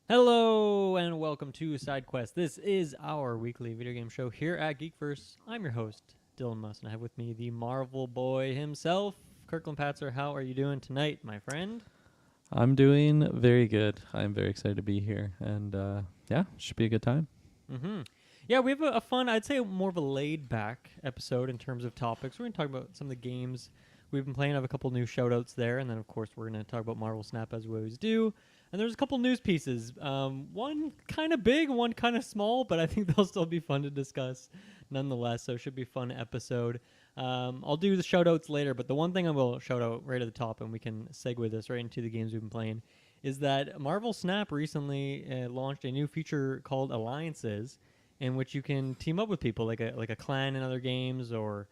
Hello and welcome to Sidequest. This is our weekly video game show here at Geekverse. I'm your host, Dylan Muss, and I have with me the Marvel boy himself, Kirklin Patzer. How are you doing tonight, my friend? I'm doing very good. I'm very excited to be here, and yeah, should be a good time. Yeah, we have a fun, I'd say more of a laid-back episode in terms of topics. We're going to talk about some of the games we've been playing. I have a couple new shout-outs there, and then, of course, we're going to talk about Marvel Snap as we always do. And there's a couple news pieces. One kind of big, one kind of small, but I think they'll still be fun to discuss nonetheless, so it should be a fun episode. I'll do the shout-outs later, but the one thing I will shout out right at the top, and we can segue this right into the games we've been playing, is that Marvel Snap recently launched a new feature called Alliances, in which you can team up with people like a clan in other games or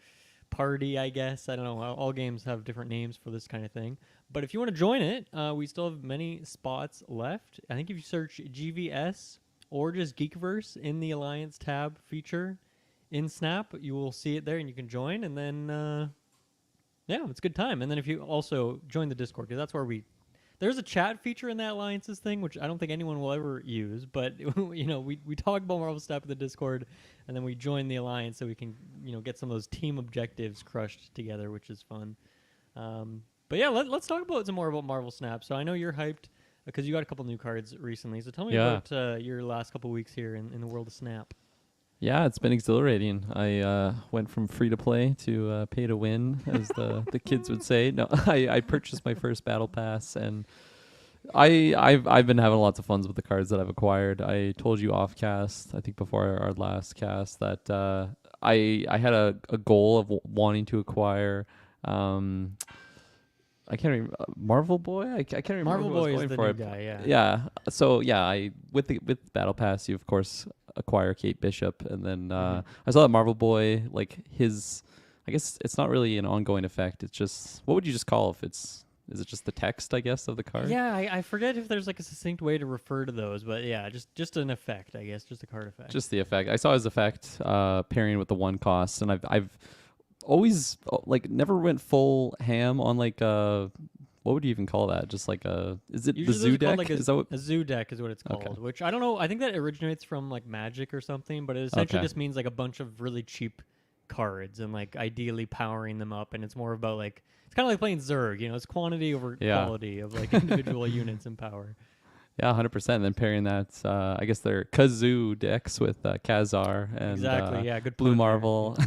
party, I guess. I don't know. All games have different names for this kind of thing. But if you want to join it, we still have many spots left. I think if you search GVS or just Geekverse in the Alliance tab feature in Snap, you will see it there and you can join. And then, yeah, it's a good time. And then if you also join the Discord, because that's where there's a chat feature in that Alliances thing, which I don't think anyone will ever use. But we talk about Marvel Snap in the Discord, and then we join the Alliance so we can get some of those team objectives crushed together, which is fun. But yeah, let's talk about some more about Marvel Snap. So I know you're hyped because you got a couple new cards recently. So tell me about your last couple weeks here in the world of Snap. Yeah, it's been exhilarating. I went from free to play to pay to win, as the kids would say. No, I purchased my first battle pass, and I've been having lots of fun with the cards that I've acquired. I told you off cast, I think before our last cast, that I had a goal of wanting to acquire. I can't remember Marvel Boy. I can't remember. Marvel who I was Boy going is the for. new guy. Yeah. Yeah. So yeah, I with Battle Pass, you of course acquire Kate Bishop, and then I saw that Marvel Boy, like his. I guess it's not really an ongoing effect. It's just, what would you just call if it's? Is it just the text, I guess, of the card? Yeah, I forget if there's like a succinct way to refer to those, but yeah, just an effect, I guess, just a card effect. Just the effect. I saw his effect pairing with the one cost, and I've always like never went full ham on like what would you even call that? Just like is it Usually the zoo deck? like Is that what? a zoo deck is what it's called, Okay. which I don't know. I think that originates from like Magic or something, but it essentially Okay. just means like a bunch of really cheap cards and like ideally powering them up, and it's more about like it's kind of like playing Zerg. It's quantity over quality of like individual units and power. Yeah, 100%. And then pairing that, I guess they're Kazoo decks with Kazar and Exactly. Yeah. Good. Blue pun there. Marvel,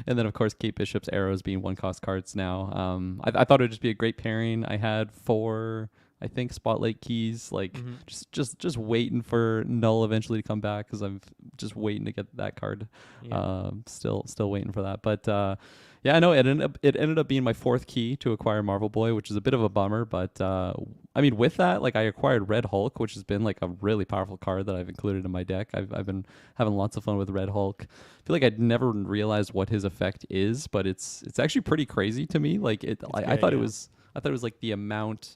and then of course Kate Bishop's arrows being one cost cards now. I thought it would just be a great pairing. I had 4, I think, Spotlight keys, like just waiting for Null eventually to come back, because I'm just waiting to get that card. Yeah. Still waiting for that, but. Yeah, I know it ended up being my 4th key to acquire Marvel Boy, which is a bit of a bummer. But I mean, with that, like I acquired Red Hulk, which has been like a really powerful card that I've included in my deck. I've been having lots of fun with Red Hulk. I feel like I'd never realized what his effect is, but it's actually pretty crazy to me. Like I thought it was like the amount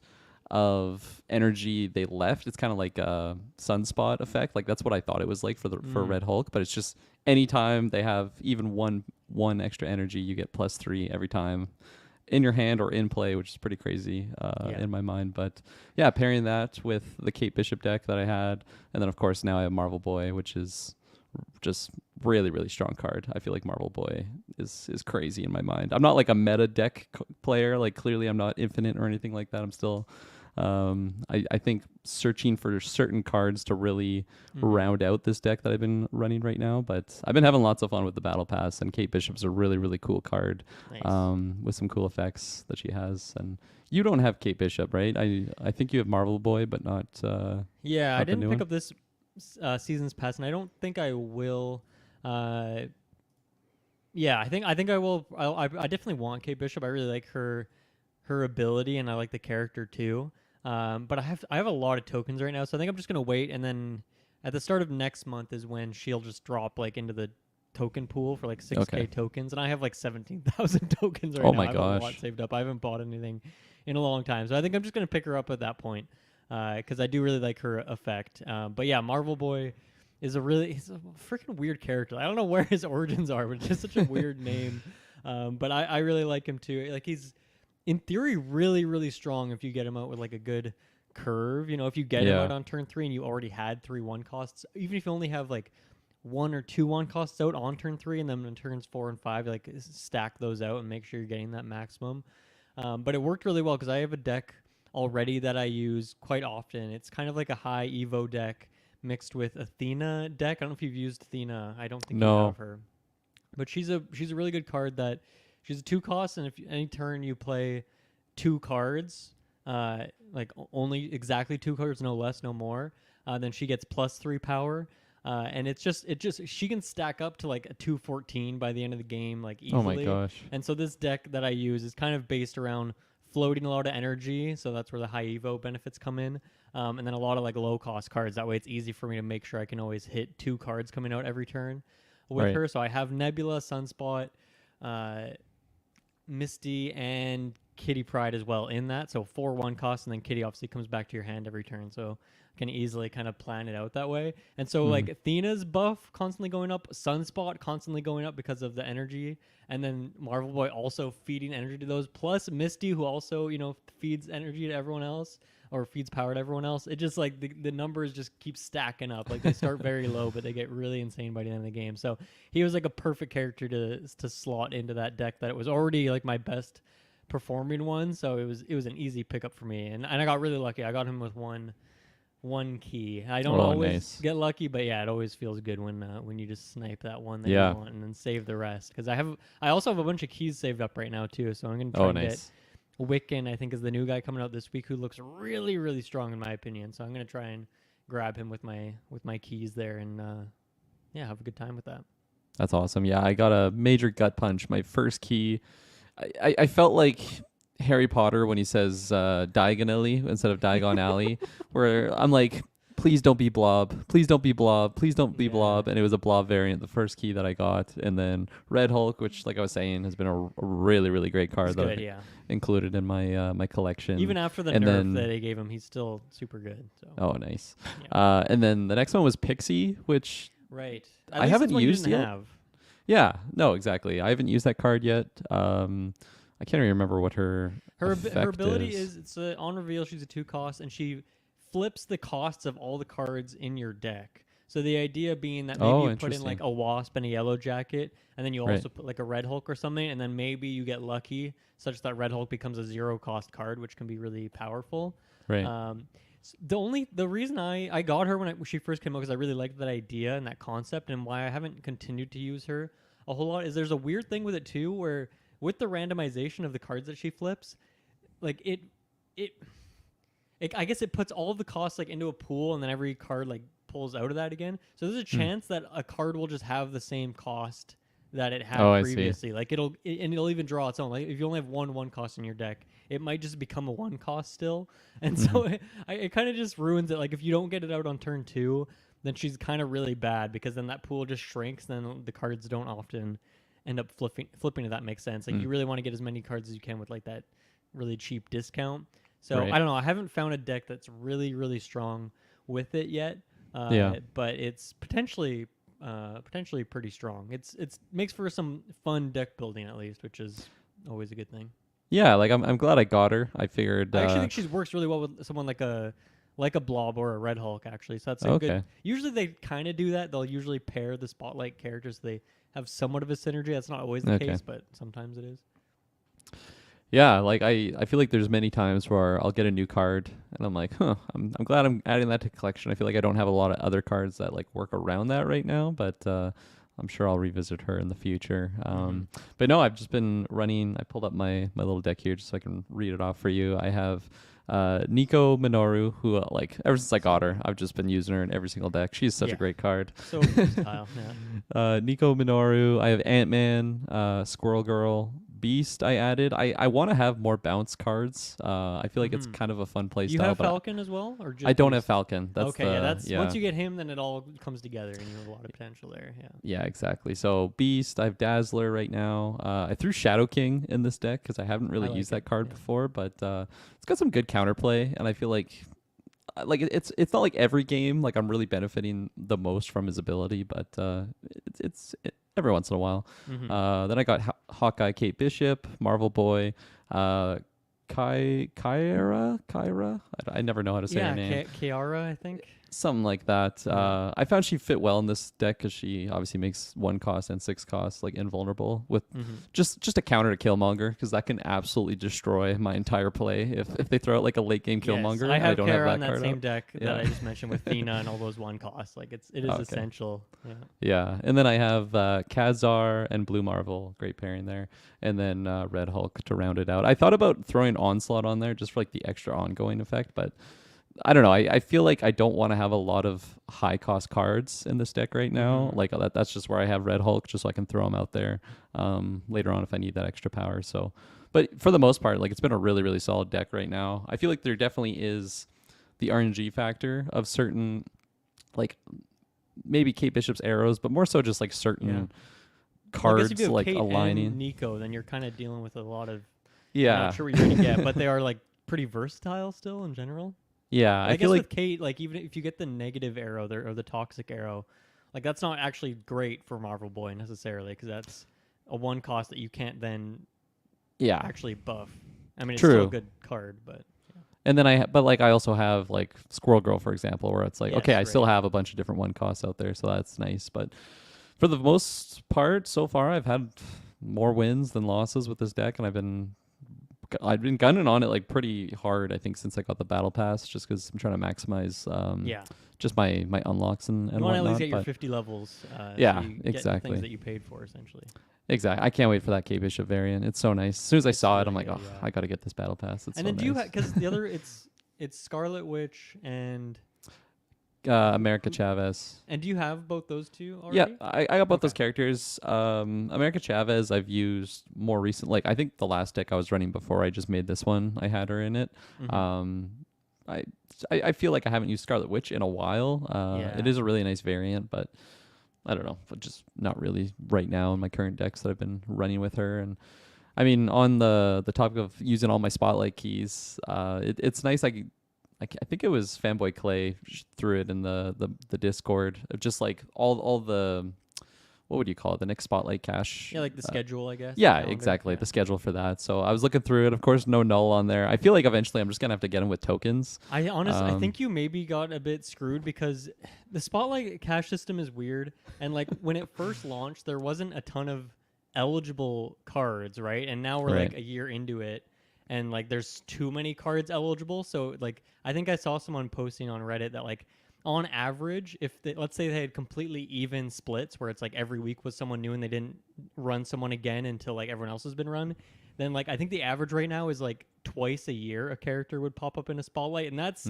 of energy they left. It's kind of like a sunspot effect. Like that's what I thought it was like for Red Hulk, but it's just anytime they have even one extra energy, you get +3 every time in your hand or in play, which is pretty crazy in my mind. But yeah, pairing that with the Kate Bishop deck that I had, and then of course now I have Marvel Boy, which is just really, really strong card. I feel like Marvel Boy is crazy in my mind. I'm not like a meta deck player. Like clearly I'm not infinite or anything like that. I'm still I think searching for certain cards to really round out this deck that I've been running right now. But I've been having lots of fun with the Battle Pass, and Kate Bishop's a really, really cool card. Nice. With some cool effects that she has. And you don't have Kate Bishop, right? I think you have Marvel Boy, but not Yeah, not I the didn't new pick one? up this season's pass, and I don't think I will. Yeah, I think I will. I definitely want Kate Bishop. I really like her ability, and I like the character too. But I have a lot of tokens right now, so I think I'm just gonna wait, and then at the start of next month is when she'll just drop like into the token pool for like 6K Okay. tokens, and I have like 17,000 tokens right Oh now. my I have a lot gosh. saved up. I haven't bought anything in a long time, so I think I'm just gonna pick her up at that point because I do really like her effect. But yeah, Marvel Boy he's a freaking weird character. I don't know where his origins are, but it's just such a weird name. But I really like him too. Like he's in theory really, really strong if you get him out with like a good curve. You know, if you get him out on turn 3 and you already had 3 1 costs, even if you only have like 1 or 2 1 costs out on turn 3, and then on turns 4 and 5, like stack those out and make sure you're getting that maximum. But it worked really well because I have a deck already that I use quite often. It's kind of like a high Evo deck mixed with Athena deck. I don't know if you've used Athena. I don't think you have her. But she's a really good card that she's a 2 cost, and if any turn you play 2 cards, like only exactly 2 cards, no less, no more, then she gets +3 power. And it just she can stack up to like a 214 by the end of the game, like easily. Oh my gosh. And so this deck that I use is kind of based around floating a lot of energy, so that's where the high Evo benefits come in. And then a lot of like low cost cards. That way it's easy for me to make sure I can always hit 2 cards coming out every turn with her. So I have Nebula, Sunspot, Misty, and Kitty Pryde as well in that. So 4 1 costs, and then Kitty obviously comes back to your hand every turn. So can easily kind of plan it out that way. And so like Athena's buff constantly going up, Sunspot constantly going up because of the energy, and then Marvel Boy also feeding energy to those, plus Misty, who also, you know, feeds energy to everyone else or feeds power to everyone else. It just like the numbers just keep stacking up. Like they start very low, but they get really insane by the end of the game. So he was like a perfect character to slot into that deck that it was already like my best performing one. So it was an easy pickup for me, and I got really lucky. I got him with one key. I don't always get lucky, but yeah, it always feels good when you just snipe that one that you want and then save the rest. Because I also have a bunch of keys saved up right now too, so I'm gonna try and get Wiccan. I think is the new guy coming out this week who looks really really strong in my opinion. So I'm gonna try and grab him with my keys there and have a good time with that. That's awesome. Yeah, I got a major gut punch. My first key, I felt like Harry Potter when he says diagonally instead of Diagon Alley, where I'm like, please don't be Blob, please don't be Blob, please don't be Blob, and it was a Blob variant, the first key that I got, and then Red Hulk, which, like I was saying, has been a really really great card that I included in my my collection. Even after the nerf that they gave him, he's still super good. So. Oh, nice. Yeah. And then the next one was Pixie, which I haven't used yet. Yeah, no, exactly. I haven't used that card yet. I can't even remember what her ability is. It's on reveal. She's a 2 cost, and she flips the costs of all the cards in your deck. So the idea being that maybe you put in like a Wasp and a Yellow Jacket, and then you also put like a Red Hulk or something, and then maybe you get lucky such that Red Hulk becomes a 0 cost card, which can be really powerful. Right. The reason I got her when she first came out, because I really liked that idea and that concept, and why I haven't continued to use her a whole lot is there's a weird thing with it too, where with the randomization of the cards that she flips, like I guess it puts all of the costs like into a pool, and then every card like pulls out of that again. So there's a chance that a card will just have the same cost that it had previously. Like it'll even draw its own. Like if you only have 1 cost in your deck, it might just become a 1 cost still. And so it kind of just ruins it. Like if you don't get it out on turn 2, then she's kind of really bad, because then that pool just shrinks. Then the cards don't often end up flipping, if that makes sense. Like you really want to get as many cards as you can with like that really cheap discount. So I don't know. I haven't found a deck that's really, really strong with it yet. But it's potentially pretty strong. It's makes for some fun deck building at least, which is always a good thing. Yeah, like I'm glad I got her. I figured I actually think she works really well with someone like a Blob or a Red Hulk actually. So that's a good. Usually they kind of do that. They'll usually pair the spotlight characters. They have somewhat of a synergy. That's not always the case, but sometimes it is. Yeah, like I feel like there's many times where I'll get a new card and I'm like, I'm glad I'm adding that to collection. I feel like I don't have a lot of other cards that like work around that right now, but I'm sure I'll revisit her in the future. But no, I've just been running. I pulled up my little deck here just so I can read it off for you. I have Nico Minoru, who like ever since I got her, I've just been using her in every single deck. She's such a great card. So versatile. Nico Minoru. I have Ant-Man, Squirrel Girl, Beast. I added. I want to have more bounce cards. I feel like it's kind of a fun play style. You have Falcon as well, or just I don't have Falcon. That's okay. Once you get him, then it all comes together, and you have a lot of potential there. Yeah, exactly. So Beast. I have Dazzler right now. I threw Shadow King in this deck because I haven't really used that card before, but it's got some good counterplay, and I feel like it's not like every game like I'm really benefiting the most from his ability, but it's every once in a while. Then I got Hawkeye, Kate Bishop, Marvel Boy, Kyra. I never know how to say her name. Kiara, I think. Something like that. Yeah. I found she fit well in this deck because she obviously makes 1 cost and 6 costs like invulnerable with just a counter to Killmonger, because that can absolutely destroy my entire play if they throw out like a late game Killmonger. I don't Kara have on that card same out. deck Yeah. that I just mentioned with Thena and all those 1 costs. Like it is Okay. essential. Yeah. Yeah, and then I have Khazar and Blue Marvel, great pairing there, and then Red Hulk to round it out. I thought about throwing Onslaught on there just for like the extra ongoing effect, but I don't know. I feel like I don't want to have a lot of high cost cards in this deck right now. Like that's just where I have Red Hulk, just so I can throw him out there later on if I need that extra power. So, but for the most part, like it's been a really, really solid deck right now. I feel like there definitely is the RNG factor of certain, like maybe Kate Bishop's arrows, but more so just like certain cards if you have like Kate aligning. and Nico, then you're kind of dealing with a lot of. Yeah, I'm not sure what you're gonna get, but they are like pretty versatile still in general. Yeah, I I guess feel like with Kate, like even if you get the negative arrow there or the toxic arrow, like that's not actually great for Marvel Boy necessarily, because that's a 1 cost that you can't then actually buff. I mean, it's still a good card, but. And then I also have like Squirrel Girl, for example, where it's like, Yes, okay, I right. still have a bunch of different 1 costs out there, so that's nice. But for the most part, so far, I've had more wins than losses with this deck, and I've been gunning on it like pretty hard, I think, since I got the battle pass, just because I'm trying to maximize just my unlocks and you want to whatnot. at least get your 50 levels. Yeah, so you exactly. Get the things that you paid for, essentially. Exactly. I can't wait for that Kate Bishop variant. It's so nice. As soon as I saw it, I'm like, I got to get this battle pass. It's and so then nice. do you because the other it's Scarlet Witch and America Chavez. And do you have both those two already? Yeah, I got both those characters. America Chavez I've used more recently. Like I think the last deck I was running before I just made this one, I had her in it. I feel like I haven't used Scarlet Witch in a while. It is a really nice variant, but I don't know, but just not really right now in my current decks that I've been running with her. And I mean, on the topic of using all my spotlight keys, it's nice. I think it was Fanboy Clay threw it in the Discord of just like all the, what would you call it? The next spotlight cache. Yeah, like the schedule, I guess. Yeah, exactly. The schedule for that. So I was looking through it. Of course, no null on there. I feel like eventually I'm just going to have to get them with tokens. I honestly, I think you maybe got a bit screwed because the spotlight cache system is weird. And like when it first launched, there wasn't a ton of eligible cards, right? And now we're like a year into it. And like there's too many cards eligible. So like I think I saw someone posting on Reddit that like on average, if they, let's say they had completely even splits where it's like every week was someone new and they didn't run someone again until like everyone else has been run, then like I think the average right now is like twice a year a character would pop up in a spotlight, and that's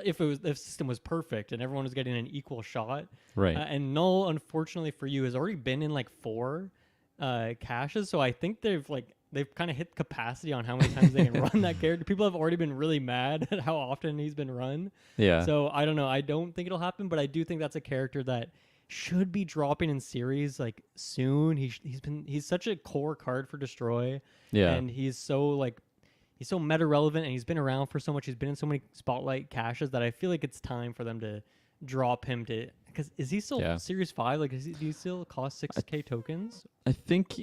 if the system was perfect and everyone was getting an equal shot. Right. And Null, unfortunately for you, has already been in like 4 caches, so I think they've kind of hit capacity on how many times they can run that character. People have already been really mad at how often he's been run. Yeah. So I don't know. I don't think it'll happen, but I do think that's a character that should be dropping in series like soon. He's such a core card for Destroy. Yeah. And he's so meta relevant, and he's been around for so much. He's been in so many spotlight caches that I feel like it's time for them to drop him to. Because is he still Series 5? Like, do you still cost 6K tokens? I think.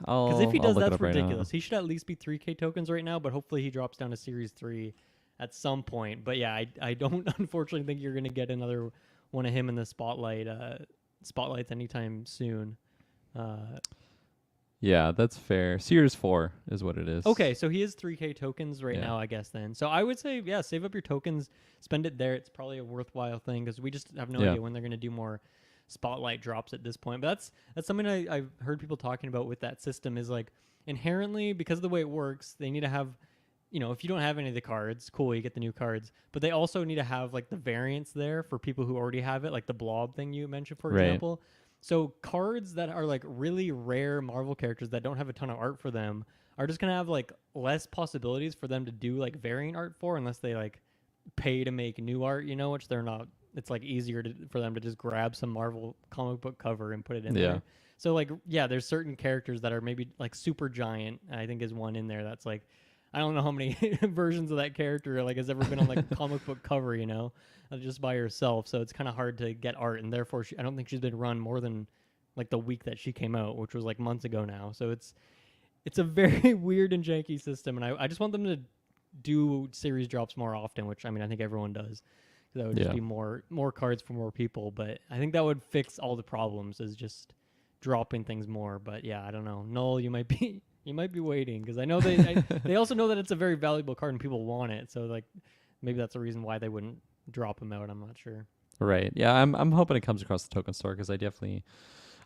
Because if he does, that's ridiculous. He should at least be 3K tokens right now, but hopefully he drops down to Series 3 at some point. But yeah, I don't unfortunately think you're going to get another one of him in the spotlights anytime soon. Yeah, that's fair. Series 4 is what it is. Okay, so he is 3K tokens right now, I guess, then. So I would say, save up your tokens, spend it there. It's probably a worthwhile thing because we just have no idea when they're going to do more spotlight drops at this point. But that's something I've heard people talking about with that system is like inherently, because of the way it works, they need to have, if you don't have any of the cards, cool, you get the new cards. But they also need to have like the variants there for people who already have it, like the blob thing you mentioned, for example. So cards that are like really rare Marvel characters that don't have a ton of art for them are just going to have like less possibilities for them to do like variant art for, unless they like pay to make new art, which they're not. It's like easier for them to just grab some Marvel comic book cover and put it in there. So like, there's certain characters that are maybe like Super Giant, I think is one in there that's like, I don't know how many versions of that character like has ever been on like a comic book cover, just by herself. So it's kind of hard to get art, and therefore I don't think she's been run more than like the week that she came out, which was like months ago now. So it's a very weird and janky system, and I just want them to do series drops more often, which I mean I think everyone does. That would just Yeah. be more cards for more people, but I think that would fix all the problems is just dropping things more. But yeah, I don't know. Null, you might be you might be waiting because I know they also know that it's a very valuable card and people want it. So like maybe that's the reason why they wouldn't drop them out. I'm not sure. Right. Yeah, I'm hoping it comes across the token store because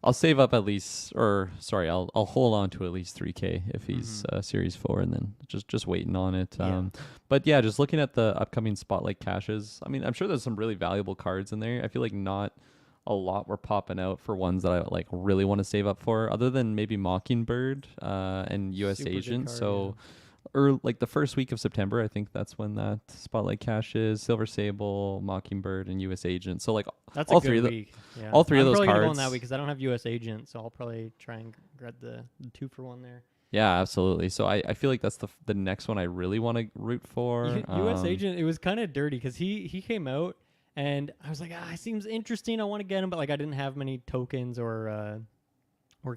I'll save up at least, or sorry, I'll hold on to at least 3K if he's Series 4, and then just waiting on it. Yeah. But yeah, just looking at the upcoming Spotlight caches, I mean, I'm sure there's some really valuable cards in there. I feel like not a lot were popping out for ones that I like really want to save up for, other than maybe Mockingbird and US Super good Agent. card, So or like the first week of September, I think that's when that Spotlight cache is. Silver Sable, Mockingbird, and U.S. Agent. So like that's all a good three of week. Yeah. all three of I'm those probably gonna go on cards. that week because I don't have U.S. Agent, so I'll probably try and grab the 2-for-1 there. Yeah, absolutely. So I feel like that's the next one I really want to root for. U.S. Agent, it was kind of dirty because he came out and I was like, he seems interesting. I want to get him, but like I didn't have many tokens or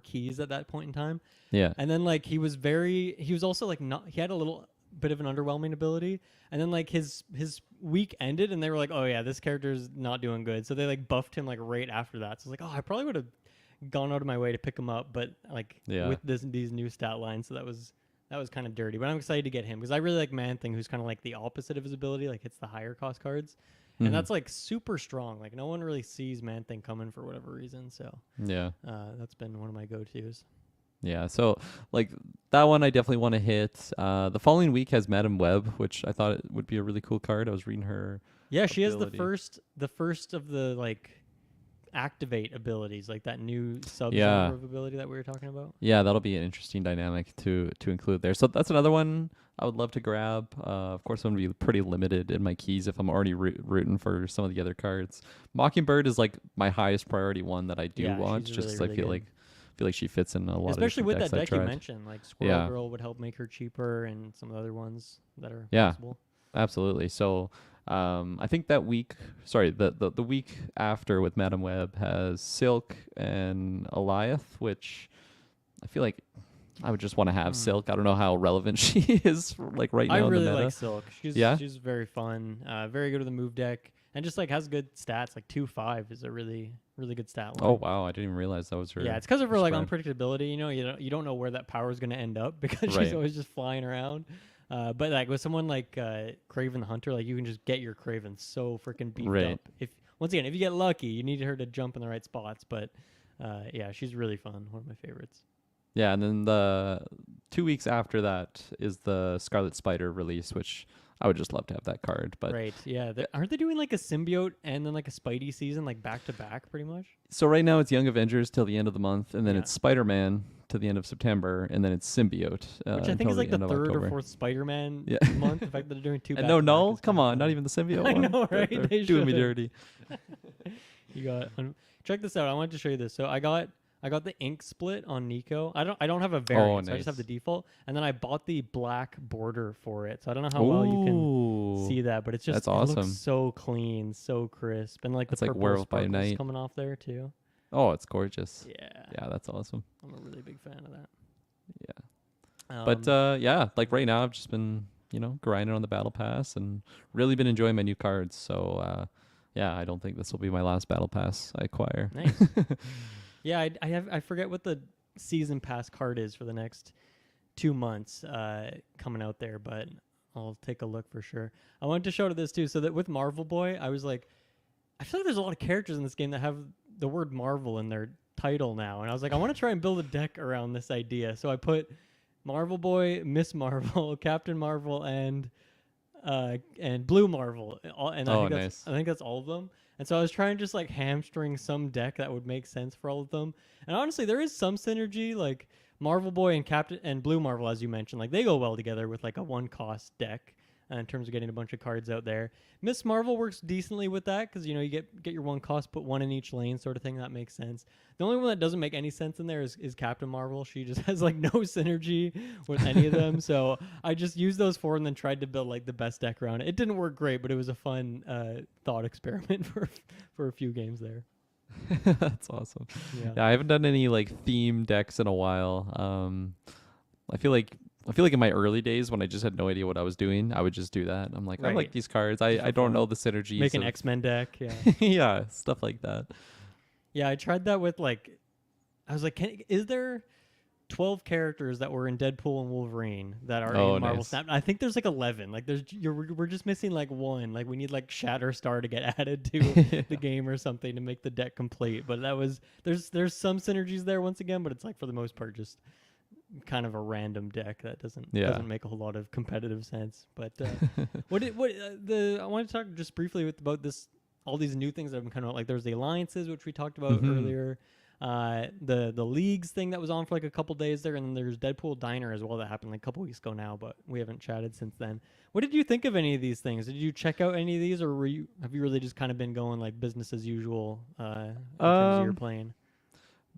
keys at that point in time. Yeah. And then like he was also like not, he had a little bit of an underwhelming ability, and then like his week ended and they were like, oh yeah, this character's not doing good, so they like buffed him like right after that. So it's like, oh, I probably would have gone out of my way to pick him up, but like with these new stat lines, so that was kind of dirty. But I'm excited to get him because I really like Man Thing, who's kind of like the opposite of his ability, like hits the higher cost cards. And that's like super strong. Like no one really sees Man Thing coming for whatever reason. So yeah, that's been one of my go-tos. Yeah, so like that one I definitely want to hit. The following week has Madam Web, which I thought it would be a really cool card. I was reading her. Yeah, she ability. has the first of the like activate abilities, like that new sub of ability that we were talking about. Yeah, that'll be an interesting dynamic to include there. So that's another one I would love to grab. Of course, I'm going to be pretty limited in my keys if I'm already rooting for some of the other cards. Mockingbird is like my highest priority one that I do want, just because I feel like she fits in a lot especially of with decks that I deck tried. you mentioned, like Squirrel Girl would help make her cheaper, and some of the other ones that are possible. Absolutely. So I think that week, the week after with Madam Web has Silk and Eliath, which I feel like I would just want to have Silk. I don't know how relevant she is like right now. I really in the meta. like Silk. She's very fun, very good with the move deck, and just like has good stats. Like 2/5 is a really good stat line. Oh wow, I didn't even realize that was her. Yeah, it's because of her like spread. unpredictability. You don't know where that power is going to end up because she's always just flying around. But like with someone like Craven the Hunter, like you can just get your Craven so freaking beefed up. If you get lucky, you need her to jump in the right spots. But yeah, she's really fun. One of my favorites. Yeah, and then the 2 weeks after that is the Scarlet Spider release, which I would just love to have that card. But right, yeah, aren't they doing like a symbiote and then like a Spidey season, like back to back, pretty much? So right now it's Young Avengers till the end of the month, and then it's Spider-Man to the end of September, and then it's Symbiote. Which I think is like the third October. or fourth Spider-Man month. In fact, they're doing two. And no null? Come on, not even the Symbiote I one. know, right? They're doing me dirty. You got check this out. I wanted to show you this. So I got the ink split on Nico. I don't have a variant, so I just have the default. And then I bought the black border for it. So I don't know how well you can see that, but it's just that's awesome. It looks so clean, so crisp, and like it's the like purple Werewolf by sparkles Night coming off there too. Oh, it's gorgeous. Yeah, that's awesome. I'm a really big fan of that. Yeah, but yeah, like right now I've just been grinding on the battle pass and really been enjoying my new cards. So yeah, I don't think this will be my last battle pass I acquire. Nice. Yeah, I forget what the season pass card is for the next 2 months coming out there, but I'll take a look for sure. I wanted to show to this too, so that with Marvel Boy, I was like, I feel like there's a lot of characters in this game that have the word Marvel in their title now, and I was like, I want to try and build a deck around this idea. So I put Marvel Boy, Miss Marvel, Captain Marvel, and Blue Marvel, and I think that's all of them. And so I was trying to just like hamstring some deck that would make sense for all of them. And honestly, there is some synergy. Like Marvel Boy and Captain and Blue Marvel, as you mentioned, like they go well together with like a 1-cost deck in terms of getting a bunch of cards out there. Miss Marvel works decently with that because you get your 1 cost, put 1 in each lane, sort of thing. That makes sense. The only one that doesn't make any sense in there is Captain Marvel. She just has like no synergy with any of them. So I just used those 4 and then tried to build like the best deck around it. It didn't work great, but it was a fun thought experiment for a few games there. That's awesome. Yeah, I haven't done any like theme decks in a while. I feel like in my early days when I just had no idea what I was doing, I would just do that. I'm like, I like Right. these cards. Just I for don't fun. know the synergies. Make an of- X-Men deck. Yeah. yeah, stuff like that. Yeah, I tried that with like, I was like, is there 12 characters that were in Deadpool and Wolverine that are Oh, in Marvel nice. Snap? I think there's like 11. Like we're just missing like one. Like we need like Shatterstar to get added to the game or something to make the deck complete. But that was there's some synergies there once again, but it's like for the most part just kind of a random deck that doesn't make a whole lot of competitive sense. But I want to talk just briefly about this, all these new things that have been kind of like there's the alliances which we talked about earlier, the leagues thing that was on for like a couple days there, and then there's Deadpool Diner as well that happened like a couple weeks ago now, but we haven't chatted since then. What did you think of any of these things? Did you check out any of these, or have you really just kind of been going like business as usual in terms of your playing?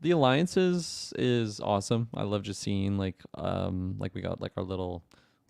The alliances is awesome. I love just seeing like we got like our little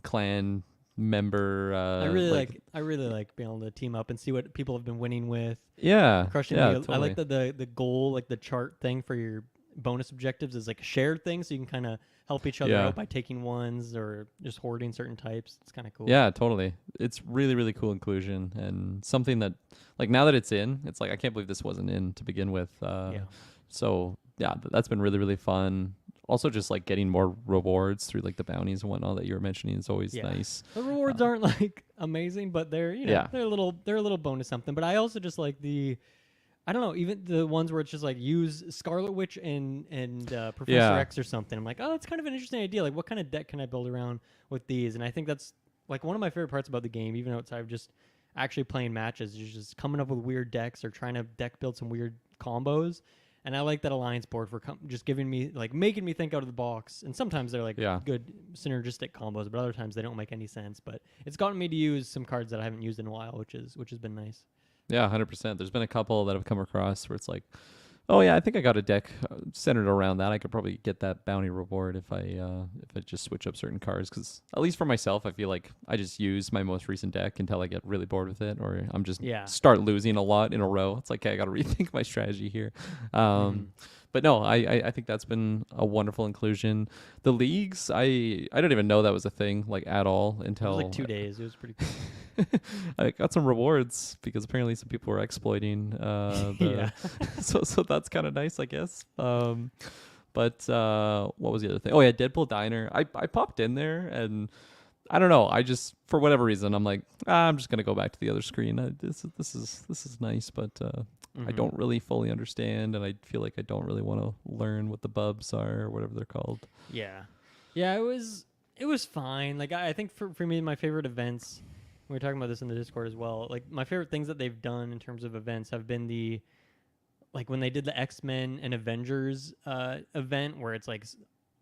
clan member. I really like being able to team up and see what people have been winning with. Yeah, Crushing yeah, the totally. I like the goal, like the chart thing for your bonus objectives is like a shared thing, so you can kind of help each other Yeah. out by taking ones or just hoarding certain types. It's kind of cool. Yeah, totally. It's really, really cool inclusion and something that, like, now that it's in, it's like I can't believe this wasn't in to begin with. Yeah. So yeah, that's been really, really fun. Also, just like getting more rewards through like the bounties and whatnot that you were mentioning is always Yeah. nice. The rewards aren't like amazing, but they're Yeah. they're a little bonus something. But I also just like I don't know, even the ones where it's just like use Scarlet Witch and Professor Yeah. X or something. I'm like, oh, that's kind of an interesting idea. Like, what kind of deck can I build around with these? And I think that's like one of my favorite parts about the game, even outside of just actually playing matches, is just coming up with weird decks or trying to deck build some weird combos. And I like that alliance board for just giving me like making me think out of the box. And sometimes they're like good synergistic combos, but other times they don't make any sense. But it's gotten me to use some cards that I haven't used in a while, which has been nice. Yeah, 100%. There's been a couple that have come across where it's like, oh yeah, I think I got a deck centered around that. I could probably get that bounty reward if I just switch up certain cards. Because at least for myself, I feel like I just use my most recent deck until I get really bored with it, or I'm just start losing a lot in a row. It's like, okay, I got to rethink my strategy here. But no, I think that's been a wonderful inclusion. The leagues, I don't even know that was a thing like at all until it was like 2 days. It was pretty cool. I got some rewards because apparently some people were exploiting so that's kind of nice, I guess. But what was the other thing? Oh yeah, Deadpool Diner. I popped in there and I don't know. I just, for whatever reason, I'm like, I'm just gonna go back to the other screen. This is nice, but I don't really fully understand, and I feel like I don't really want to learn what the bubs are or whatever they're called. Yeah, it was fine. Like I think for me, my favorite events. We were talking about this in the Discord as well. Like my favorite things that they've done in terms of events have been like when they did the X-Men and Avengers event, where it's like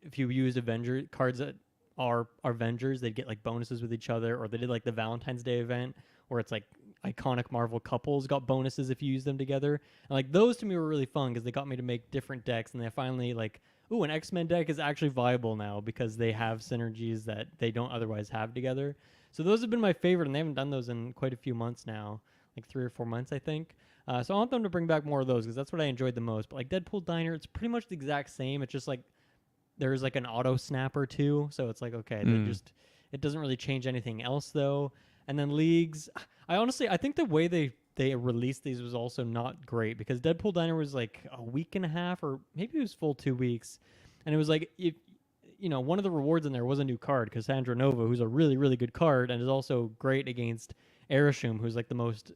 if you used Avenger cards that are Avengers, they'd get like bonuses with each other. Or they did like the Valentine's Day event, where it's like iconic Marvel couples got bonuses if you use them together. And like those to me were really fun because they got me to make different decks, and they finally like, ooh, an X-Men deck is actually viable now because they have synergies that they don't otherwise have together. So those have been my favorite, and they haven't done those in quite a few months now, like 3 or 4 months, I think. So I want them to bring back more of those because that's what I enjoyed the most. But like Deadpool Diner, it's pretty much the exact same. It's just like there's like an auto snapper too, so it's like okay, it doesn't really change anything else though. And then leagues, I think the way they released these was also not great because Deadpool Diner was like a week and a half, or maybe it was full 2 weeks, and it was like one of the rewards in there was a new card, Cassandra Nova, who's a really, really good card and is also great against Erishum, who's like the most,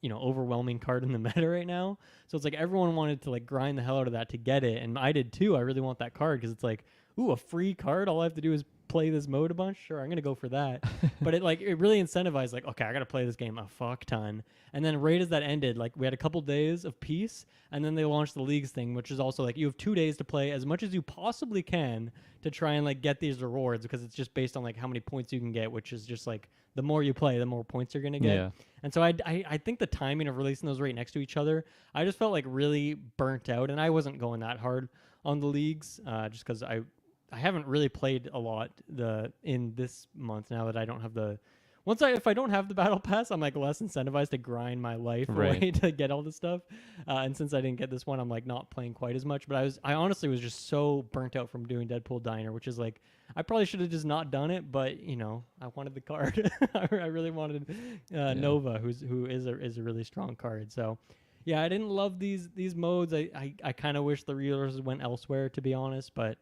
overwhelming card in the meta right now. So it's like everyone wanted to like grind the hell out of that to get it, and I did too. I really want that card because it's like, ooh, a free card. All I have to do is play this mode a bunch. Sure, I'm gonna go for that. But it really incentivized like, okay, I gotta play this game a fuck ton. And then right as that ended, like we had a couple days of peace, and then they launched the leagues thing, which is also like you have 2 days to play as much as you possibly can to try and like get these rewards, because it's just based on like how many points you can get, which is just like the more you play, the more points you're gonna get. Yeah. And so I think the timing of releasing those right next to each other, I just felt like really burnt out, and I wasn't going that hard on the leagues just because I haven't really played a lot in this month now that I don't have the if I don't have the battle pass, I'm like less incentivized to grind my life away to get all this stuff. And since I didn't get this one, I'm like not playing quite as much. But I honestly was just so burnt out from doing Deadpool Diner, which is like I probably should have just not done it. But I wanted the card. I really wanted Nova, who is a really strong card. So yeah, I didn't love these modes. I kind of wish the resources went elsewhere, to be honest. But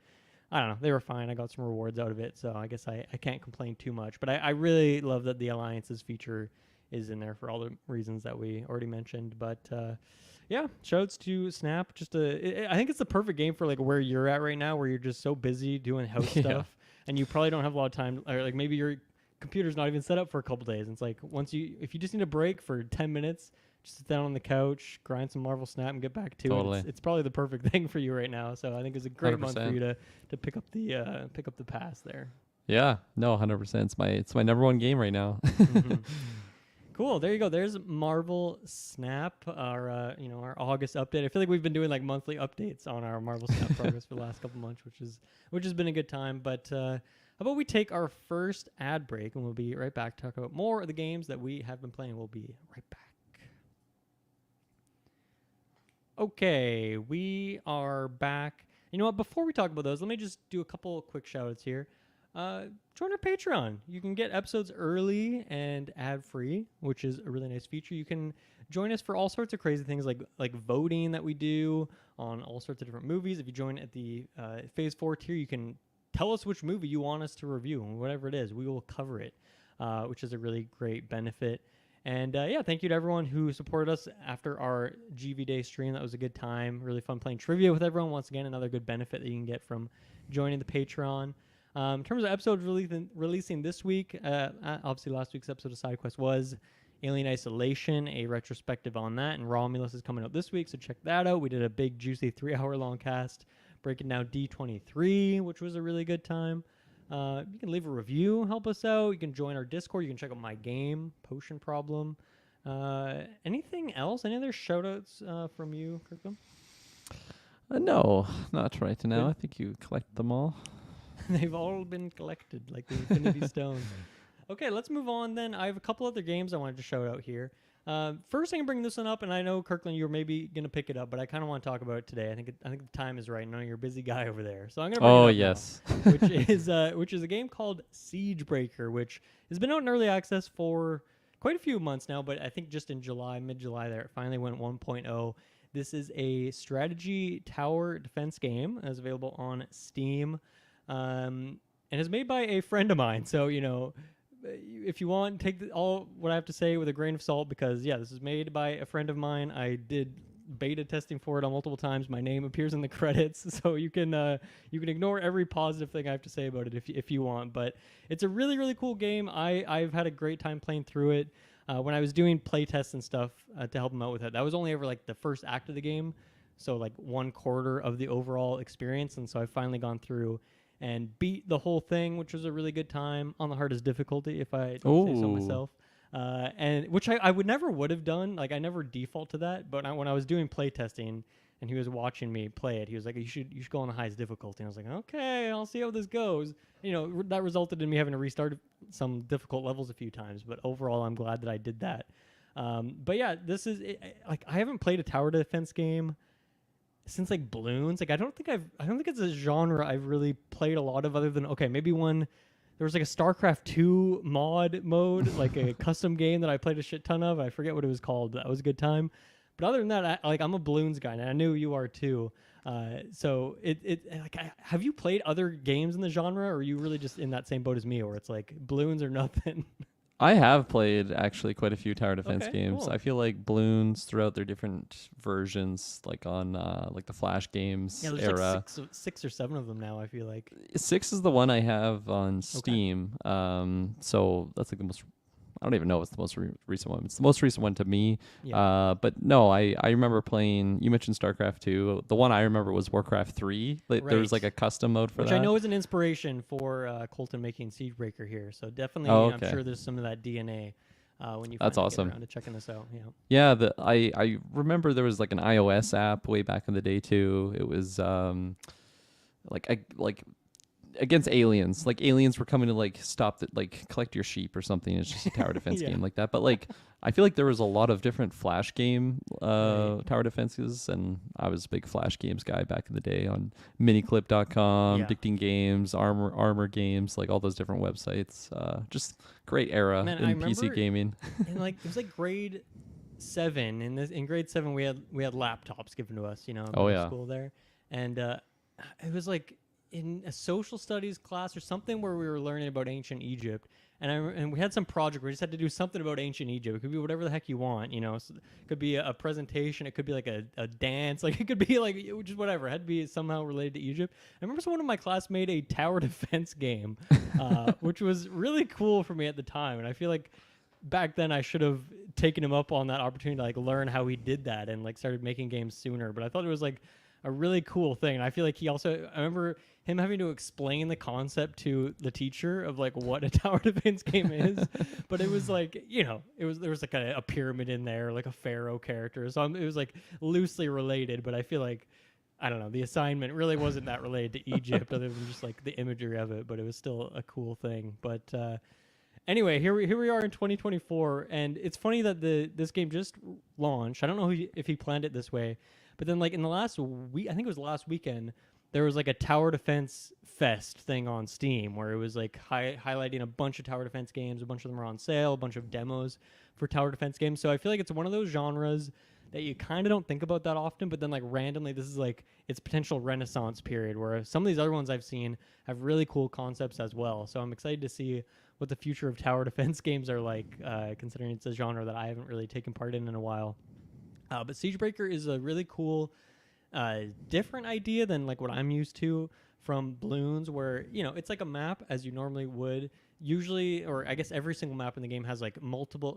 I don't know. They were fine. I got some rewards out of it, so I guess I can't complain too much. But I really love that the Alliances feature is in there for all the reasons that we already mentioned. But yeah, shoutouts to Snap. I think it's the perfect game for like where you're at right now, where you're just so busy doing house stuff, and you probably don't have a lot of time, or like maybe your computer's not even set up for a couple days. And it's like if you just need a break for 10 minutes, just sit down on the couch, grind some Marvel Snap, and get back to it. It's probably the perfect thing for you right now. So I think it's a great 100%. month for you to pick up the pass there. Yeah, no, 100%. It's my number one game right now. Mm-hmm. Cool. There you go. There's Marvel Snap, our our August update. I feel like we've been doing like monthly updates on our Marvel Snap progress for the last couple months, which has been a good time. But how about we take our first ad break, and we'll be right back to talk about more of the games that we have been playing. We'll be right back. Okay, we are back. You know what? Before we talk about those, let me just do a couple quick shout-outs here. Join our Patreon. You can get episodes early and ad-free, which is a really nice feature. You can join us for all sorts of crazy things like voting that we do on all sorts of different movies. If you join at the Phase 4 tier, you can tell us which movie you want us to review, and whatever it is, we will cover it, which is a really great benefit. And yeah, thank you to everyone who supported us after our GV Day stream. That was a good time. Really fun playing trivia with everyone. Once again, another good benefit that you can get from joining the Patreon. In terms of episodes releasing this week, obviously last week's episode of Sidequest was Alien Isolation, a retrospective on that. And Romulus is coming out this week, so check that out. We did a big, juicy 3-hour-long cast breaking down D23, which was a really good time. You can leave a review, help us out. You can join our Discord. You can check out my game, Potion Problem. Anything else? Any other shout-outs from you, Kirkland? No, not right now. Good. I think you collected them all. They've all been collected, like the Infinity Stones. Okay, let's move on then. I have a couple other games I wanted to shout out here. First thing, I'm bringing this one up, and I know, Kirkland, you're maybe going to pick it up, but I kind of want to talk about it today. I think the time is right. I know you're a busy guy over there. So I'm going to bring it up yes. now, which is a game called Siegebreaker, which has been out in early access for quite a few months now, but I think just in mid-July there, it finally went 1.0. This is a strategy tower defense game that's available on Steam, and is made by a friend of mine. So, if you want, take all what I have to say with a grain of salt, because yeah, this is made by a friend of mine. I did beta testing for it on multiple times. My name appears in the credits, so you can ignore every positive thing I have to say about it if you want. But it's a really, really cool game. I've had a great time playing through it. When I was doing play tests and stuff to help him out with it, that was only ever like the first act of the game, so like 1/4 of the overall experience. And so I've finally gone through and beat the whole thing, which was a really good time on the hardest difficulty, if I don't say so myself. And which I would have done. Like, I never default to that. But when I was doing play testing and he was watching me play it, he was like, you should go on the highest difficulty. And I was like, okay, I'll see how this goes. That resulted in me having to restart some difficult levels a few times. But overall, I'm glad that I did that. But yeah, this is like, I haven't played a tower defense game since like Bloons. Like, I don't think it's a genre I've really played a lot of, other than maybe one. There was like a StarCraft 2 mode, like a custom game that I played a shit ton of. I forget what it was called, but that was a good time. But other than that, I'm a Bloons guy, and I knew you are too. So have you played other games in the genre, or are you really just in that same boat as me, where it's like Bloons or nothing? I have played actually quite a few tower defense games. Cool. I feel like Bloons throughout their different versions, like on like the Flash games There's era. like 6 or 7 of them now, I feel like. 6 is the one I have on Steam. So that's like the most. I don't even know if it's the most recent one. It's the most recent one to me. Yeah. But no, I remember playing. You mentioned StarCraft 2. The one I remember was Warcraft 3. Like, there was like a custom mode for that. Which I know is an inspiration for Colton making Siegebreaker here. So definitely, I'm sure there's some of that DNA when you That's awesome. get around to checking this out. Yeah. I remember there was like an iOS app way back in the day too. It was against aliens. Like aliens were coming to like stop that, like collect your sheep or something. It's just a tower defense Yeah. game like that. But like I feel like there was a lot of different Flash game Right. tower defenses, and I was a big Flash games guy back in the day on miniclip.com, Yeah. Dicting Games, Armor Games, like all those different websites. Just great era Man, I in PC remember gaming. in like it was like grade 7. In grade 7 we had laptops given to us, in Oh middle yeah. school there, and it was like in a social studies class or something where we were learning about ancient Egypt. And we had some project where we just had to do something about ancient Egypt. It could be whatever the heck you want, So it could be a presentation. It could be like a dance. Like it could be like just whatever. It had to be somehow related to Egypt. I remember someone in my class made a tower defense game, which was really cool for me at the time. And I feel like back then I should have taken him up on that opportunity to like learn how he did that and like started making games sooner. But I thought it was like a really cool thing. And I feel like I remember him having to explain the concept to the teacher of like what a tower defense game is. But it was like, there was like a pyramid in there, like a pharaoh character. So it was like loosely related, but I feel like, I don't know, the assignment really wasn't that related to Egypt other than just like the imagery of it, but it was still a cool thing. But anyway, here we are in 2024, and it's funny that this game just launched. I don't know if he planned it this way, but then like in the last week, I think it was last weekend, there was like a tower defense fest thing on Steam where it was like highlighting a bunch of tower defense games. A bunch of them are on sale, a bunch of demos for tower defense games. So I feel like it's one of those genres that you kind of don't think about that often, but then like randomly, this is like its potential renaissance period where some of these other ones I've seen have really cool concepts as well. So I'm excited to see what the future of tower defense games are like, considering it's a genre that I haven't really taken part in a while. But Siegebreaker is a really cool, different idea than like what I'm used to from Bloons, where it's like a map as you normally would. Usually, or I guess every single map in the game has like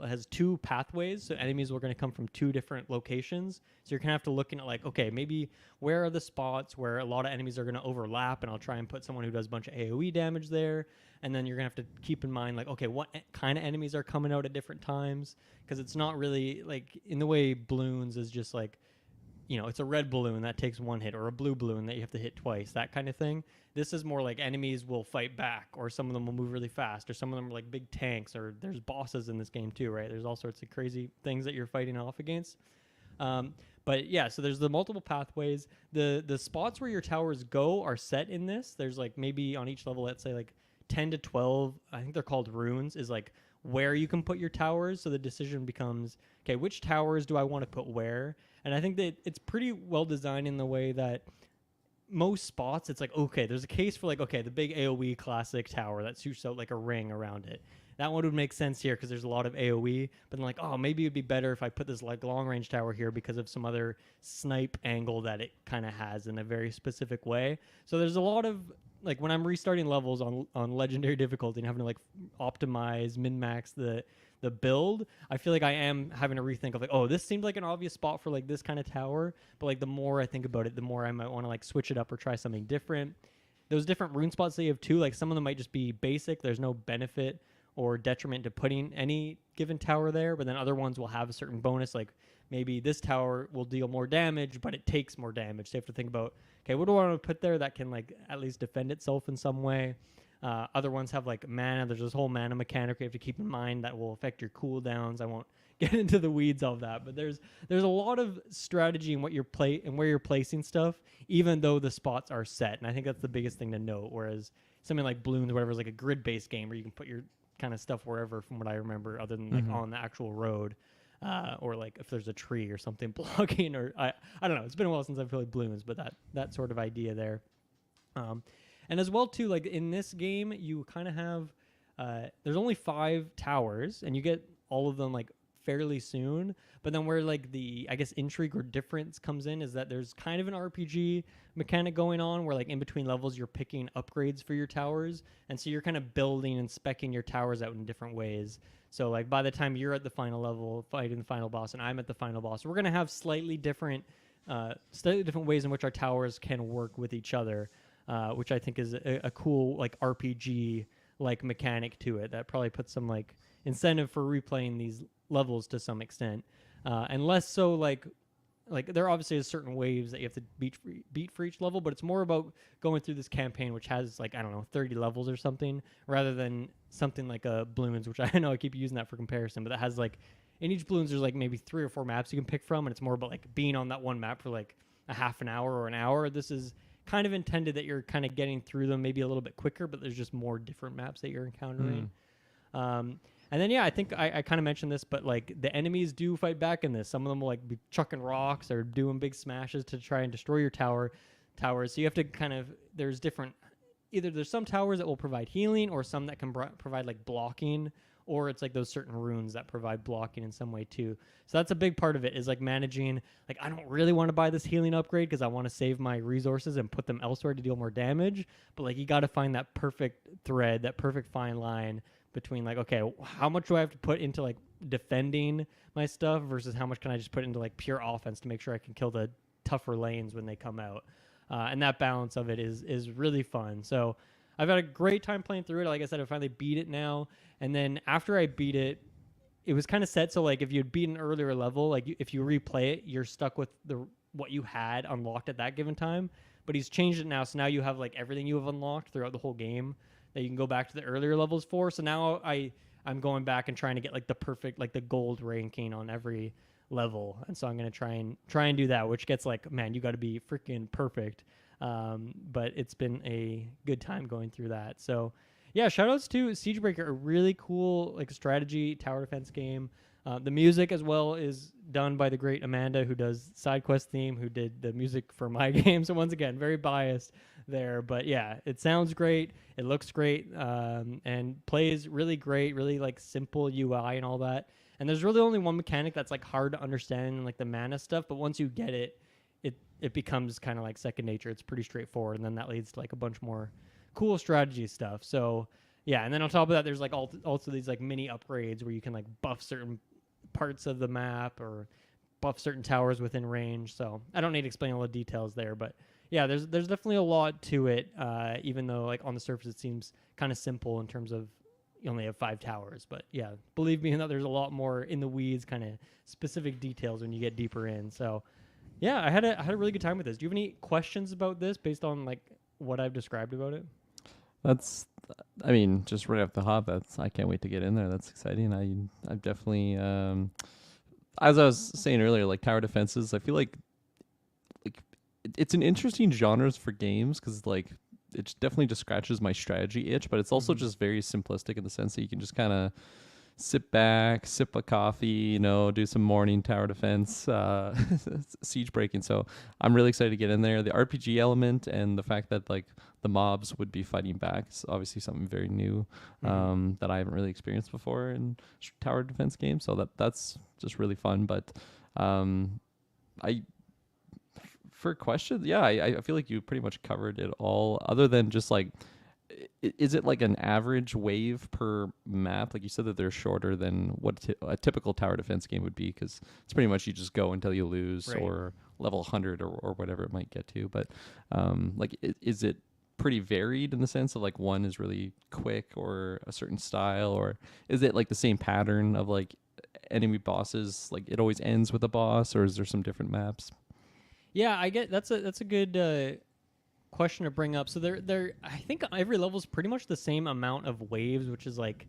has two pathways, so enemies are going to come from two different locations. So you're kind of have to look at like, okay, maybe where are the spots where a lot of enemies are going to overlap, and I'll try and put someone who does a bunch of AoE damage there. And then you're going to have to keep in mind like, okay, what kind of enemies are coming out at different times, because it's not really like in the way Bloons is just like, it's a red balloon that takes one hit or a blue balloon that you have to hit twice, that kind of thing. This is more like enemies will fight back, or some of them will move really fast, or some of them are like big tanks, or there's bosses in this game too, right? There's all sorts of crazy things that you're fighting off against. But yeah, so there's the multiple pathways. The spots where your towers go are set in this. There's like maybe on each level, let's say like 10 to 12, I think they're called runes, is like where you can put your towers. So the decision becomes, okay, which towers do I want to put where? And I think that it's pretty well designed in the way that most spots, it's like, okay, there's a case for like, okay, the big AoE classic tower that shoots out like a ring around it. That one would make sense here because there's a lot of AoE. But then like, oh, maybe it'd be better if I put this like long range tower here because of some other snipe angle that it kind of has in a very specific way. So there's a lot of like when I'm restarting levels on legendary difficulty and having to like optimize, min max the build, I feel like I am having to rethink of like, oh, this seemed like an obvious spot for like this kind of tower, but like the more I think about it, the more I might want to like switch it up or try something different. Those different rune spots that you have too, like some of them might just be basic. There's no benefit or detriment to putting any given tower there, but then other ones will have a certain bonus, like maybe this tower will deal more damage, but it takes more damage. So you have to think about, okay, what do I want to put there that can like at least defend itself in some way? Other ones have like mana. There's this whole mana mechanic you have to keep in mind that will affect your cooldowns. I won't get into the weeds of that, but there's a lot of strategy in what you're and where you're placing stuff, even though the spots are set. And I think that's the biggest thing to note. Whereas something like Bloons or whatever is like a grid-based game where you can put your kind of stuff wherever, from what I remember, other than like on the actual road, or like if there's a tree or something blocking, or I don't know. It's been a while since I've played Bloons, but that sort of idea there. And as well too, like in this game, you kind of have there's only 5 towers, and you get all of them like fairly soon. But then where like the, I guess, intrigue or difference comes in is that there's kind of an RPG mechanic going on where like in between levels you're picking upgrades for your towers, and so you're kind of building and speccing your towers out in different ways. So like by the time you're at the final level fighting the final boss and I'm at the final boss, we're gonna have slightly different ways in which our towers can work with each other. Which I think is a cool like RPG like mechanic to it that probably puts some like incentive for replaying these levels to some extent, and less so like like there obviously is certain waves that you have to beat for each level, but it's more about going through this campaign, which has like, I don't know, 30 levels or something, rather than something like a Bloons, which I know I keep using that for comparison, but that has like, in each Bloons there's like maybe 3 or 4 maps you can pick from, and it's more about like being on that one map for like a half an hour or an hour. This is kind of intended that you're kind of getting through them maybe a little bit quicker, but there's just more different maps that you're encountering. And then, yeah, I think I kind of mentioned this, but like the enemies do fight back in this. Some of them will like be chucking rocks or doing big smashes to try and destroy your towers. So you have to kind of, there's different, either there's some towers that will provide healing, or some that can provide like blocking, or it's like those certain runes that provide blocking in some way too. So that's a big part of it, is like managing, like I don't really want to buy this healing upgrade because I want to save my resources and put them elsewhere to deal more damage. But like you got to find that perfect thread, that perfect fine line between like, okay, how much do I have to put into like defending my stuff versus how much can I just put into like pure offense to make sure I can kill the tougher lanes when they come out. And that balance of it is really fun. So I've had a great time playing through it. Like I said, I finally beat it now. And then after I beat it, it was kind of set so like if you'd beat an earlier level, like if you replay it, you're stuck with what you had unlocked at that given time. But he's changed it now, so now you have like everything you have unlocked throughout the whole game that you can go back to the earlier levels for. So now I'm going back and trying to get like the perfect, like the gold ranking on every level. And so I'm going to try and do that, which gets like, man, you got to be freaking perfect. But it's been a good time going through that. So yeah, shout outs to Siegebreaker, a really cool like strategy tower defense game. The music as well is done by the great Amanda, who does Sidequest theme, who did the music for my game. So once again, very biased there, but yeah, it sounds great, it looks great, and plays really great, really like simple UI and all that. And there's really only one mechanic that's like hard to understand, like the mana stuff, but once you get it, it becomes kind of like second nature. It's pretty straightforward, and then that leads to like a bunch more cool strategy stuff. So yeah, and then on top of that, there's like also these like mini upgrades where you can like buff certain parts of the map or buff certain towers within range. So I don't need to explain all the details there, but yeah, there's definitely a lot to it, even though like on the surface it seems kind of simple in terms of you only have 5 towers. But yeah, believe me that there's a lot more in the weeds, kind of specific details when you get deeper in. So yeah, I had a really good time with this. Do you have any questions about this based on like what I've described about it? I mean, just right off the hop, I can't wait to get in there. That's exciting. I've definitely, as I was saying earlier, like tower defenses, I feel like it's an interesting genres for games because like it definitely just scratches my strategy itch, but it's also just very simplistic in the sense that you can just kind of sit back, sip a coffee, do some morning tower defense, siege breaking. So I'm really excited to get in there. The RPG element and the fact that like the mobs would be fighting back is obviously something very new that I haven't really experienced before in tower defense games. So that's just really fun. But for questions, yeah, I feel like you pretty much covered it all, other than just like, is it like an average wave per map? Like you said that they're shorter than what a typical tower defense game would be, because it's pretty much you just go until you lose, right, or level 100 or whatever it might get to. But like, is it pretty varied in the sense of like one is really quick or a certain style, or is it like the same pattern of like enemy bosses, like it always ends with a boss, or is there some different maps? Yeah, I get that's a good question to bring up. So there I think every level is pretty much the same amount of waves, which is like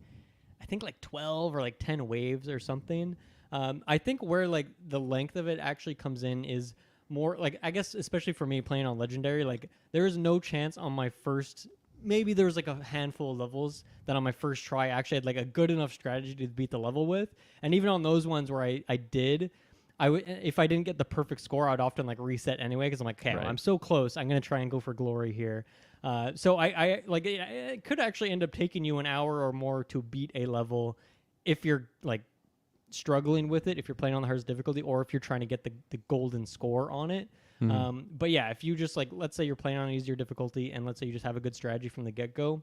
I think like 12 or like 10 waves or something. I think where like the length of it actually comes in is more like, I guess especially for me playing on legendary, like there is no chance on my first, maybe there was like a handful of levels that on my first try I actually had like a good enough strategy to beat the level with. And even on those ones where I did, if I didn't get the perfect score, I'd often like reset anyway, because I'm like, okay, right, well, I'm so close, I'm gonna try and go for glory here. So I like it could actually end up taking you an hour or more to beat a level if you're like struggling with it, if you're playing on the hardest difficulty, or if you're trying to get the golden score on it. But yeah, if you just like, let's say you're playing on an easier difficulty, and let's say you just have a good strategy from the get-go,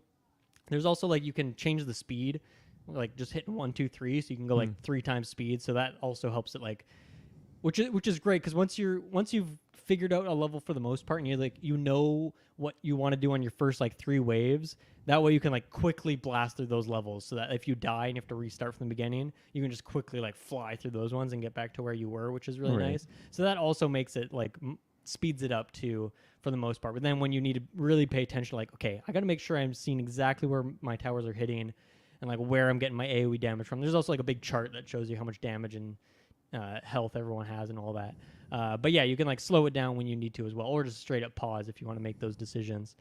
there's also like you can change the speed, like just hitting 1, 2, 3, so you can go like 3 times speed. So that also helps it, like which is great, because once you've figured out a level for the most part, and you like you know what you want to do on your first like 3 waves. That way you can like quickly blast through those levels, so that if you die and you have to restart from the beginning, you can just quickly like fly through those ones and get back to where you were, which is really Right. nice. So that also makes it like speeds it up too for the most part. But then when you need to really pay attention, like, okay, I got to make sure I'm seeing exactly where my towers are hitting and like where I'm getting my AoE damage from. There's also like a big chart that shows you how much damage and health everyone has and all that. But yeah, you can like slow it down when you need to as well, or just straight up pause if you want to make those decisions.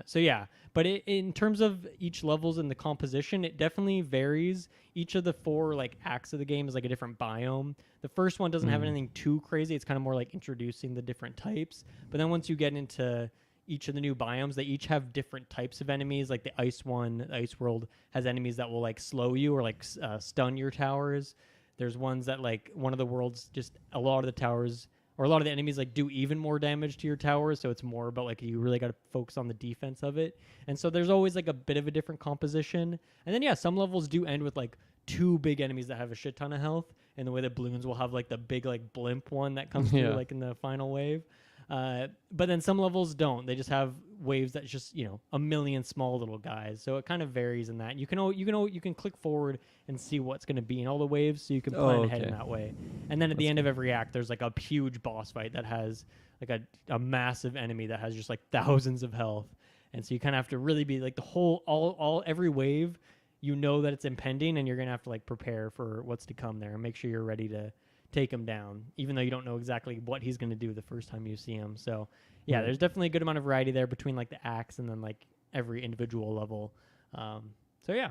So yeah, but in terms of each levels and the composition, it definitely varies. Each of the 4 like acts of the game is like a different biome. The first one doesn't have anything too crazy. It's kind of more like introducing the different types. But then once you get into each of the new biomes, they each have different types of enemies. Like the ice one, the ice world has enemies that will like slow you or like stun your towers. There's ones that like one of the worlds, just a lot of the towers or a lot of the enemies like do even more damage to your towers. So it's more about like you really got to focus on the defense of it. And so there's always like a bit of a different composition. And then yeah, some levels do end with like 2 big enemies that have a shit ton of health. And the way that balloons will have like the big like blimp one that comes through like in the final wave. But then some levels don't. They just have waves that's just, you know, a million small little guys. So it kind of varies in that. You can click forward and see what's going to be in all the waves, so you can plan ahead in that way. And then at the end of every act, there's like a huge boss fight that has like a massive enemy that has just like thousands of health. And so you kind of have to really be like the whole every wave. You know that it's impending, and you're gonna have to like prepare for what's to come there and make sure you're ready to take him down, even though you don't know exactly what he's going to do the first time you see him. So yeah, there's definitely a good amount of variety there between like the acts and then like every individual level. So yeah,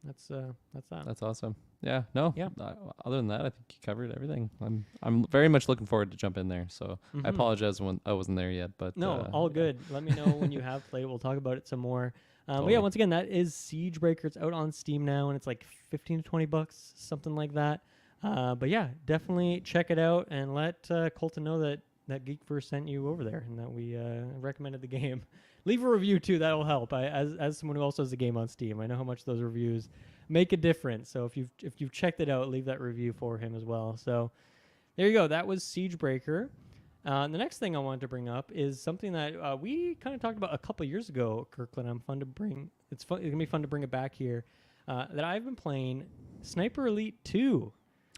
that's that. That's awesome. Yeah. No. Yeah. Other than that, I think you covered everything. I'm very much looking forward to jump in there. So I apologize when I wasn't there yet, but no, all good. Let me know when you have played. We'll talk about it some more. But Totally. yeah, once again, that is Siegebreaker. It's out on Steam now, and it's like 15 to 20 bucks, something like that. But yeah, definitely check it out and let Colton know that Geekverse sent you over there and that we recommended the game. Leave a review too; that'll help. As someone who also has the game on Steam, I know how much those reviews make a difference. So if you've checked it out, leave that review for him as well. So there you go. That was Siegebreaker. The next thing I wanted to bring up is something that we kind of talked about a couple years ago, Kirklin. It's gonna be fun to bring it back here. That I've been playing Sniper Elite 2.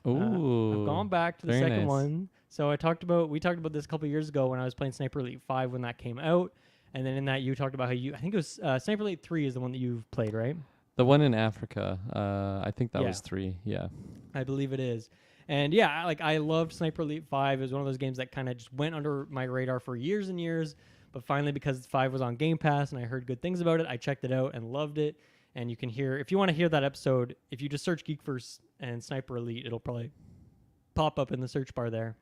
Ooh, I've gone back to the second one. So we talked about this a couple years ago when I was playing Sniper Elite 5 when that came out. And then in that you talked about how I think it was Sniper Elite 3 is the one that you've played, right? The one in Africa. I think that was 3. Yeah. I believe it is. And yeah, I loved Sniper Elite 5. It was one of those games that kind of just went under my radar for years and years. But finally, because 5 was on Game Pass and I heard good things about it, I checked it out and loved it. And you can hear, if you want to hear that episode, if you just search Geekverse and Sniper Elite, it'll probably pop up in the search bar there.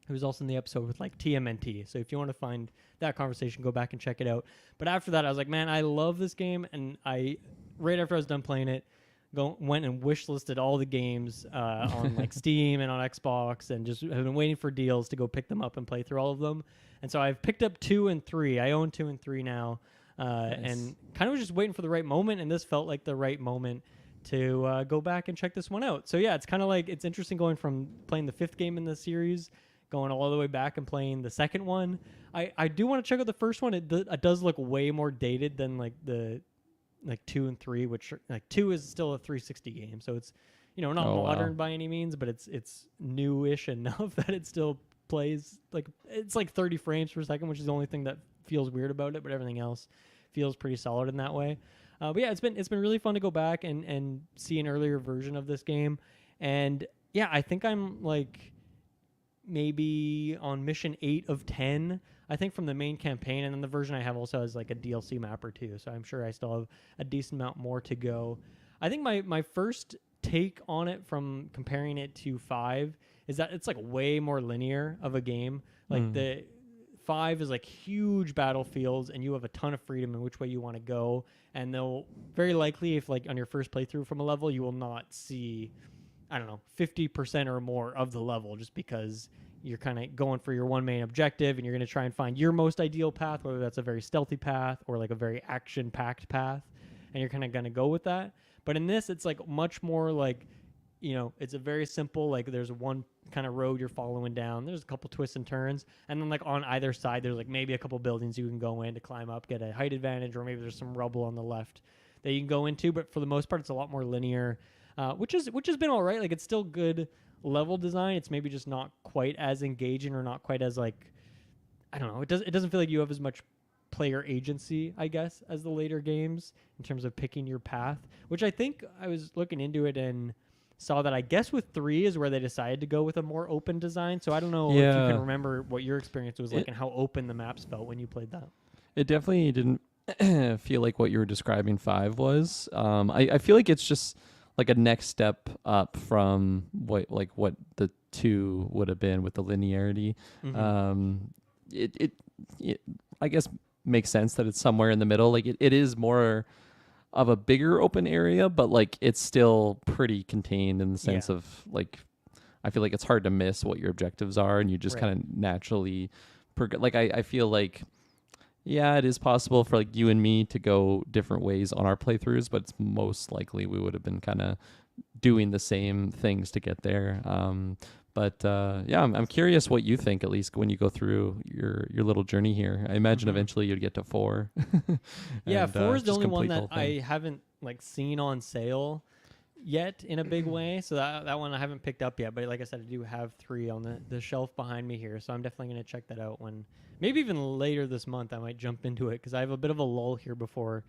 It was also in the episode with like TMNT. So if you want to find that conversation, go back and check it out. But after that, I was like, man, I love this game. And right after I was done playing it, went and wishlisted all the games on like Steam and on Xbox, and just have been waiting for deals to go pick them up and play through all of them. And so I've picked up 2 and 3. I own 2 and 3 now, and kind of was just waiting for the right moment. And this felt like the right moment to go back and check this one out. So yeah, it's kind of like, it's interesting going from playing the 5th game in the series, going all the way back and playing the second one. I do want to check out the first one. It does look way more dated than like the 2 and 3, which like 2 is still a 360 game, so it's, you know, not modern by any means, but it's newish enough that it still plays like it's like 30 frames per second, which is the only thing that feels weird about it, but everything else feels pretty solid in that way. But yeah, it's been really fun to go back and see an earlier version of this game, and yeah, I think I'm like maybe on mission 8 of 10. I think from the main campaign, and then the version I have also has like a DLC map or 2, so I'm sure I still have a decent amount more to go. I think my first take on it from comparing it to 5 is that it's like way more linear of a game. Like the 5 is like huge battlefields, and you have a ton of freedom in which way you want to go, and they'll very likely, if like on your first playthrough from a level, you will not see, I don't know, 50% or more of the level, just because you're kind of going for your one main objective and you're going to try and find your most ideal path, whether that's a very stealthy path or like a very action-packed path, and you're kind of going to go with that. But in this, it's like much more like, you know, it's a very simple, like there's one kind of road you're following down. There's a couple twists and turns, and then like on either side, there's like maybe a couple buildings you can go in to climb up, get a height advantage, or maybe there's some rubble on the left that you can go into. But for the most part, it's a lot more linear, which has been all right. Like it's still good level design. It's maybe just not quite as engaging or not quite as like, I don't know. It doesn't feel like you have as much player agency, I guess, as the later games in terms of picking your path, which I think I was looking into it and saw that I guess with 3 is where they decided to go with a more open design. So I don't know if you can remember what your experience was like and how open the maps felt when you played that. It definitely didn't feel like what you were describing 5 was. I feel like it's just like a next step up from what the 2 would have been with the linearity. It I guess makes sense that it's somewhere in the middle. Like it is more of a bigger open area, but like it's still pretty contained in the sense of like I feel like it's hard to miss what your objectives are, and you just kind of naturally like I feel like it is possible for like you and me to go different ways on our playthroughs, but it's most likely we would have been kind of doing the same things to get there. I'm curious what you think, at least when you go through your little journey here. I imagine eventually you'd get to 4. Yeah, 4 is the only one that I haven't like seen on sale yet in a big way. So that one I haven't picked up yet. But like I said, I do have 3 on the shelf behind me here. So I'm definitely going to check that out when maybe even later this month I might jump into it because I have a bit of a lull here before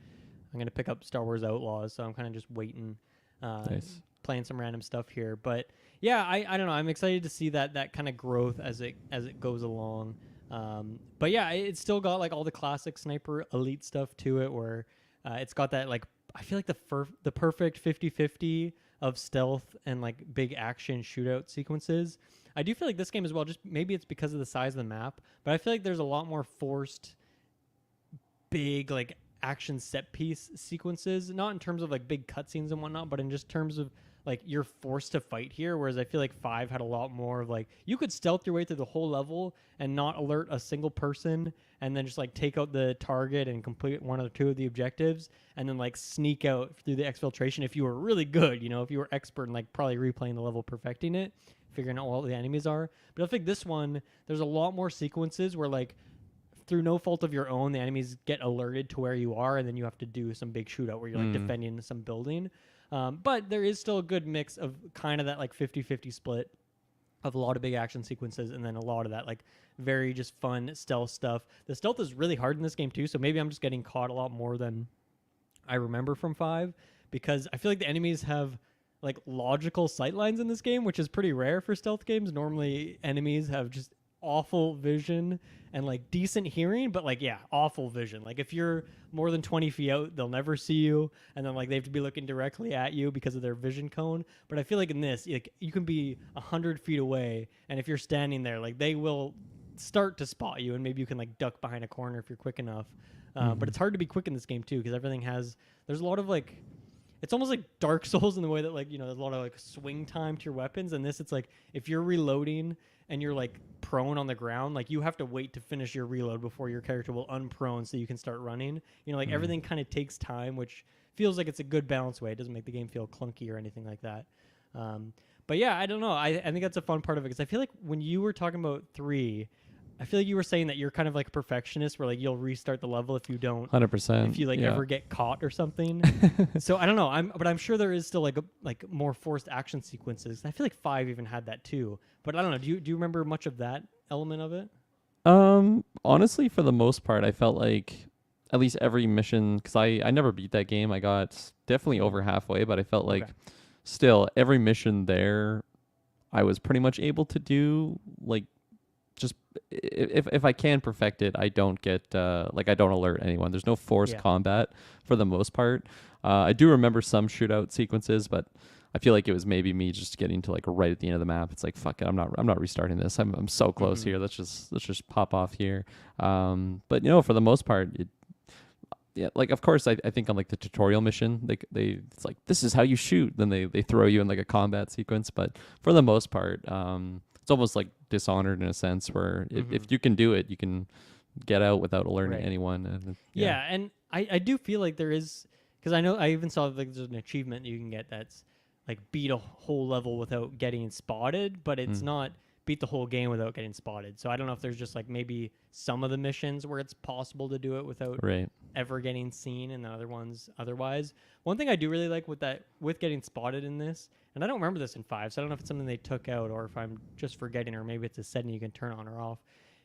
I'm going to pick up Star Wars Outlaws. So I'm kind of just waiting. Nice. Playing some random stuff here, but yeah, I don't know. I'm excited to see that kind of growth as it goes along. But yeah, it's still got like all the classic Sniper Elite stuff to it, where it's got that like I feel like the perfect 50-50 of stealth and like big action shootout sequences. I do feel like this game as well. Just maybe it's because of the size of the map, but I feel like there's a lot more forced big like action set piece sequences, not in terms of like big cutscenes and whatnot, but in just terms of like you're forced to fight here, whereas I feel like 5 had a lot more of like you could stealth your way through the whole level and not alert a single person, and then just like take out the target and complete 1 or 2 of the objectives, and then like sneak out through the exfiltration if you were really good, if you were expert and like probably replaying the level, perfecting it, figuring out what all the enemies are. But I think this one, there's a lot more sequences where like through no fault of your own, the enemies get alerted to where you are, and then you have to do some big shootout where you're like defending some building. But there is still a good mix of kind of that like 50-50 split of a lot of big action sequences and then a lot of that like very just fun stealth stuff. The stealth is really hard in this game too, so maybe I'm just getting caught a lot more than I remember from 5, because I feel like the enemies have like logical sightlines in this game, which is pretty rare for stealth games. Normally enemies have just awful vision and like decent hearing, but like awful vision. Like if you're more than 20 feet out, they'll never see you, and then like they have to be looking directly at you because of their vision cone. But I feel like in this, like you can be 100 feet away, and if you're standing there, like they will start to spot you, and maybe you can like duck behind a corner if you're quick enough. But it's hard to be quick in this game too, because there's a lot of like, it's almost like Dark Souls in the way that like, there's a lot of like swing time to your weapons. And this, it's like if you're reloading and you're like prone on the ground, like you have to wait to finish your reload before your character will unprone so you can start running. Everything kind of takes time, which feels like it's a good balance way. It doesn't make the game feel clunky or anything like that. But yeah, I don't know. I think that's a fun part of it, because I feel like when you were talking about 3, I feel like you were saying that you're kind of like a perfectionist, where like you'll restart the level if you don't 100%. If you like ever get caught or something. So I don't know. I'm sure there is still like more forced action sequences. I feel like 5 even had that too. But I don't know. Do you remember much of that element of it? Honestly, for the most part, I felt like at least every mission, because I never beat that game. I got definitely over halfway, but I felt like still every mission there, I was pretty much able to do like, just if I can perfect it, I don't get I don't alert anyone. There's no forced combat for the most part. I do remember some shootout sequences, but I feel like it was maybe me just getting to like right at the end of the map. It's like, fuck it, I'm not restarting this. I'm so close here. Let's just pop off here. But for the most part, like of course I think on like the tutorial mission, they it's like, this is how you shoot. Then they throw you in like a combat sequence. But for the most part, it's almost like Dishonored in a sense, where if you can do it, you can get out without alerting anyone. And, and I do feel like there is, because I know I even saw like there's an achievement you can get that's like beat a whole level without getting spotted, but it's Mm. not beat the whole game without getting spotted. So I don't know if there's just like maybe some of the missions where it's possible to do it without Right. ever getting seen, and the other ones otherwise. One thing I do really like with getting spotted in this, and I don't remember this in 5, so I don't know if it's something they took out or if I'm just forgetting, or maybe it's a setting you can turn on or off,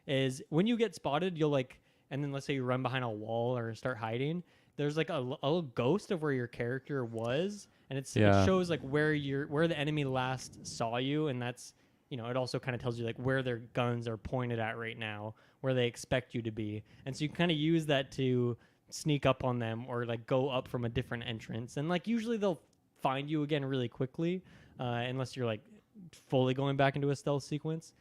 is when you get spotted, you'll like, and then let's say you run behind a wall or start hiding, there's like a little ghost of where your character was, and it Yeah. shows like where the enemy last saw you, and that's, it also kind of tells you like where their guns are pointed at right now, where they expect you to be, and so you kind of use that to sneak up on them or like go up from a different entrance, and like usually they'll find you again really quickly, unless you're like fully going back into a stealth sequence,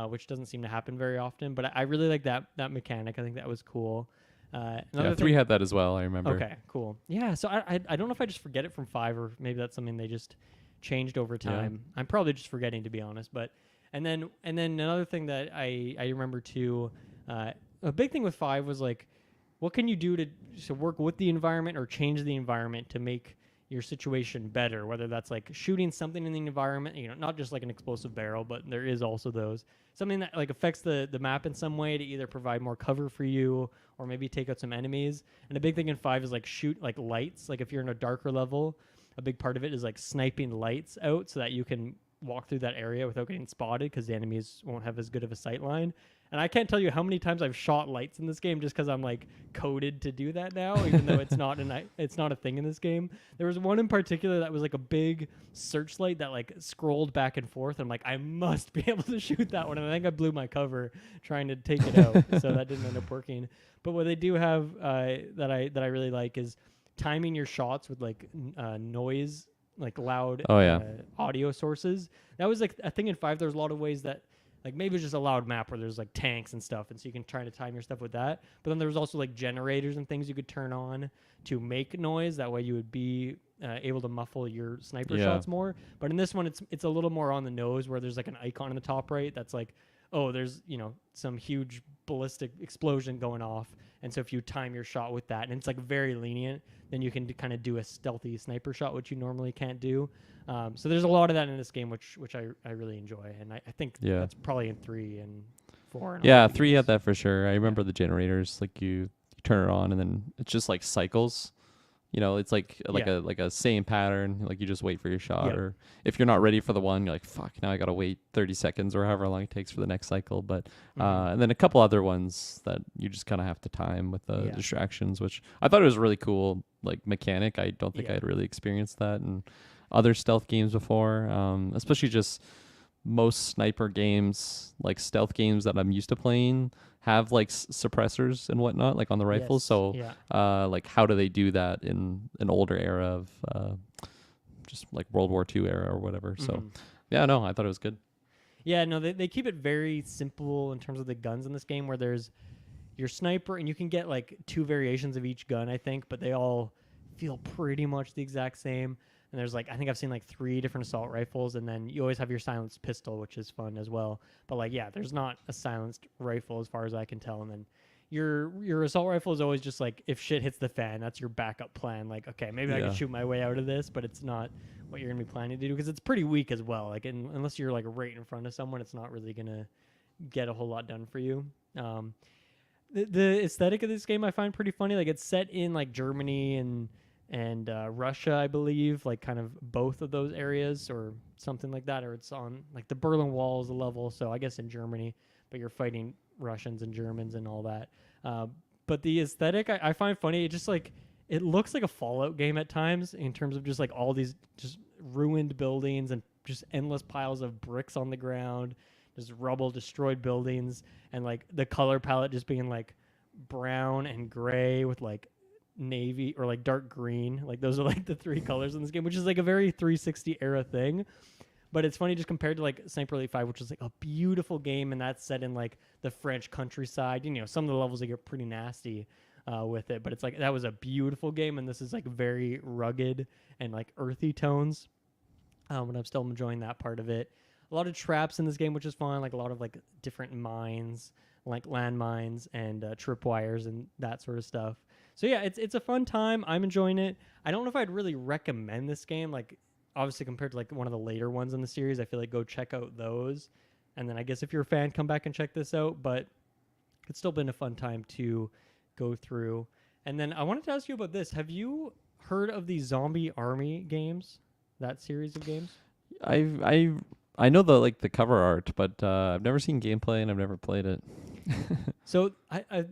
which doesn't seem to happen very often. But I really like that mechanic. I think that was cool. Yeah, 3 had that as well, I remember. Okay, cool. Yeah, so I don't know if I just forget it from 5, or maybe that's something they just changed over time. I'm probably just forgetting, to be honest. But and then another thing that I remember too, a big thing with 5 was like, what can you do to work with the environment or change the environment to make your situation better, whether that's like shooting something in the environment, not just like an explosive barrel, but there is also those, something that like affects the map in some way to either provide more cover for you or maybe take out some enemies. And a big thing in 5 is like shoot like lights. Like if you're in a darker level, a big part of it is like sniping lights out so that you can walk through that area without getting spotted, because the enemies won't have as good of a sight line. And I can't tell you how many times I've shot lights in this game just because I'm like coded to do that now, even though it's not a thing in this game. There was one in particular that was like a big searchlight that like scrolled back and forth. I'm like, I must be able to shoot that one, and I think I blew my cover trying to take it out, so that didn't end up working. But what they do have that I really like is timing your shots with like noise, like loud audio sources. That was like a thing in 5. There's a lot of ways that, like, maybe it's just a loud map where there's like tanks and stuff, and so you can try to time your stuff with that. But then there's also like generators and things you could turn on to make noise. That way you would be able to muffle your sniper shots more. But in this one, it's a little more on the nose, where there's like an icon in the top right that's like, oh, there's some huge ballistic explosion going off, and so if you time your shot with that, and it's like very lenient, then you can kind of do a stealthy sniper shot, which you normally can't do. So there's a lot of that in this game, which I really enjoy, and I think that's probably in 3 and 4. And Yeah, 3 had that for sure. I remember the generators, like you turn it on and then it's just like cycles. It's like a same pattern. Like you just wait for your shot, or if you're not ready for the one, you're like, fuck, now I gotta wait 30 seconds or however long it takes for the next cycle. But and then a couple other ones that you just kind of have to time with the distractions, which I thought it was really cool, like mechanic. I don't think I'd really experienced that in other stealth games before, especially just most sniper games, like stealth games that I'm used to playing, have like suppressors and whatnot, like on the rifles. So like how do they do that in an older era of just like World War II era or whatever? So yeah, no, I thought it was good. Yeah, no, they keep it very simple in terms of the guns in this game, where there's your sniper, and you can get like 2 variations of each gun, I think, but they all feel pretty much the exact same. And there's like, I think I've seen like 3 different assault rifles, and then you always have your silenced pistol, which is fun as well. But like, yeah, there's not a silenced rifle as far as I can tell. And then your assault rifle is always just like, if shit hits the fan, that's your backup plan. Like, okay, maybe I can shoot my way out of this, but it's not what you're gonna be planning to do, because it's pretty weak as well. Like, unless you're like right in front of someone, it's not really gonna get a whole lot done for you. The aesthetic of this game I find pretty funny. Like, it's set in like Germany and Russia, I believe, like kind of both of those areas or something like that, or it's on like the Berlin Wall is a level, so I guess in Germany, but you're fighting Russians and Germans and all that. But the aesthetic I find funny. It just like, it looks like a Fallout game at times, in terms of just like all these just ruined buildings and just endless piles of bricks on the ground, just rubble, destroyed buildings, and like the color palette just being like brown and gray with like navy or like dark green. Like those are like the 3 colors in this game, which is like a very 360 era thing. But it's funny just compared to like Sniper Elite 5, which is like a beautiful game, and that's set in like the French countryside. Some of the levels get pretty nasty with it, but it's like, that was a beautiful game, and this is like very rugged and like earthy tones. And I'm still enjoying that part of it. A lot of traps in this game, which is fun, like a lot of like different mines, like landmines and tripwires and that sort of stuff. So yeah, it's a fun time. I'm enjoying it. I don't know if I'd really recommend this game. Like, obviously compared to like one of the later ones in the series, I feel like go check out those. And then I guess if you're a fan, come back and check this out. But it's still been a fun time to go through. And then I wanted to ask you about this. Have you heard of the Zombie Army games? That series of games? I know the cover art, but I've never seen gameplay and I've never played it. So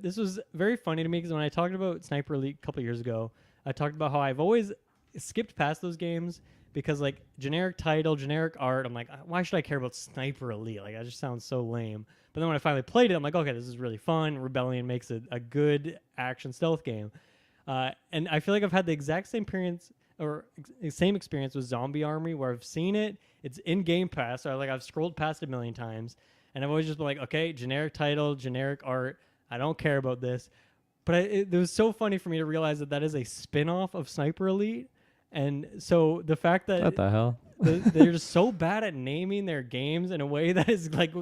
this was very funny to me because when I talked about Sniper Elite a couple years ago, I talked about how I've always skipped past those games because like generic title, generic art. I'm like, why should I care about Sniper Elite? Like that just sounds so lame. But then when I finally played it, I'm like, okay, this is really fun. Rebellion makes it a good action stealth game. And I feel like I've had the exact same experience with Zombie Army where I've seen it. It's in Game Pass. So I've scrolled past it a million times. And I've always just been like, okay, generic title, generic art. I don't care about this. But it was so funny for me to realize that is a spin-off of Sniper Elite. And so the fact that What the hell? they're just so bad at naming their games in a way that is like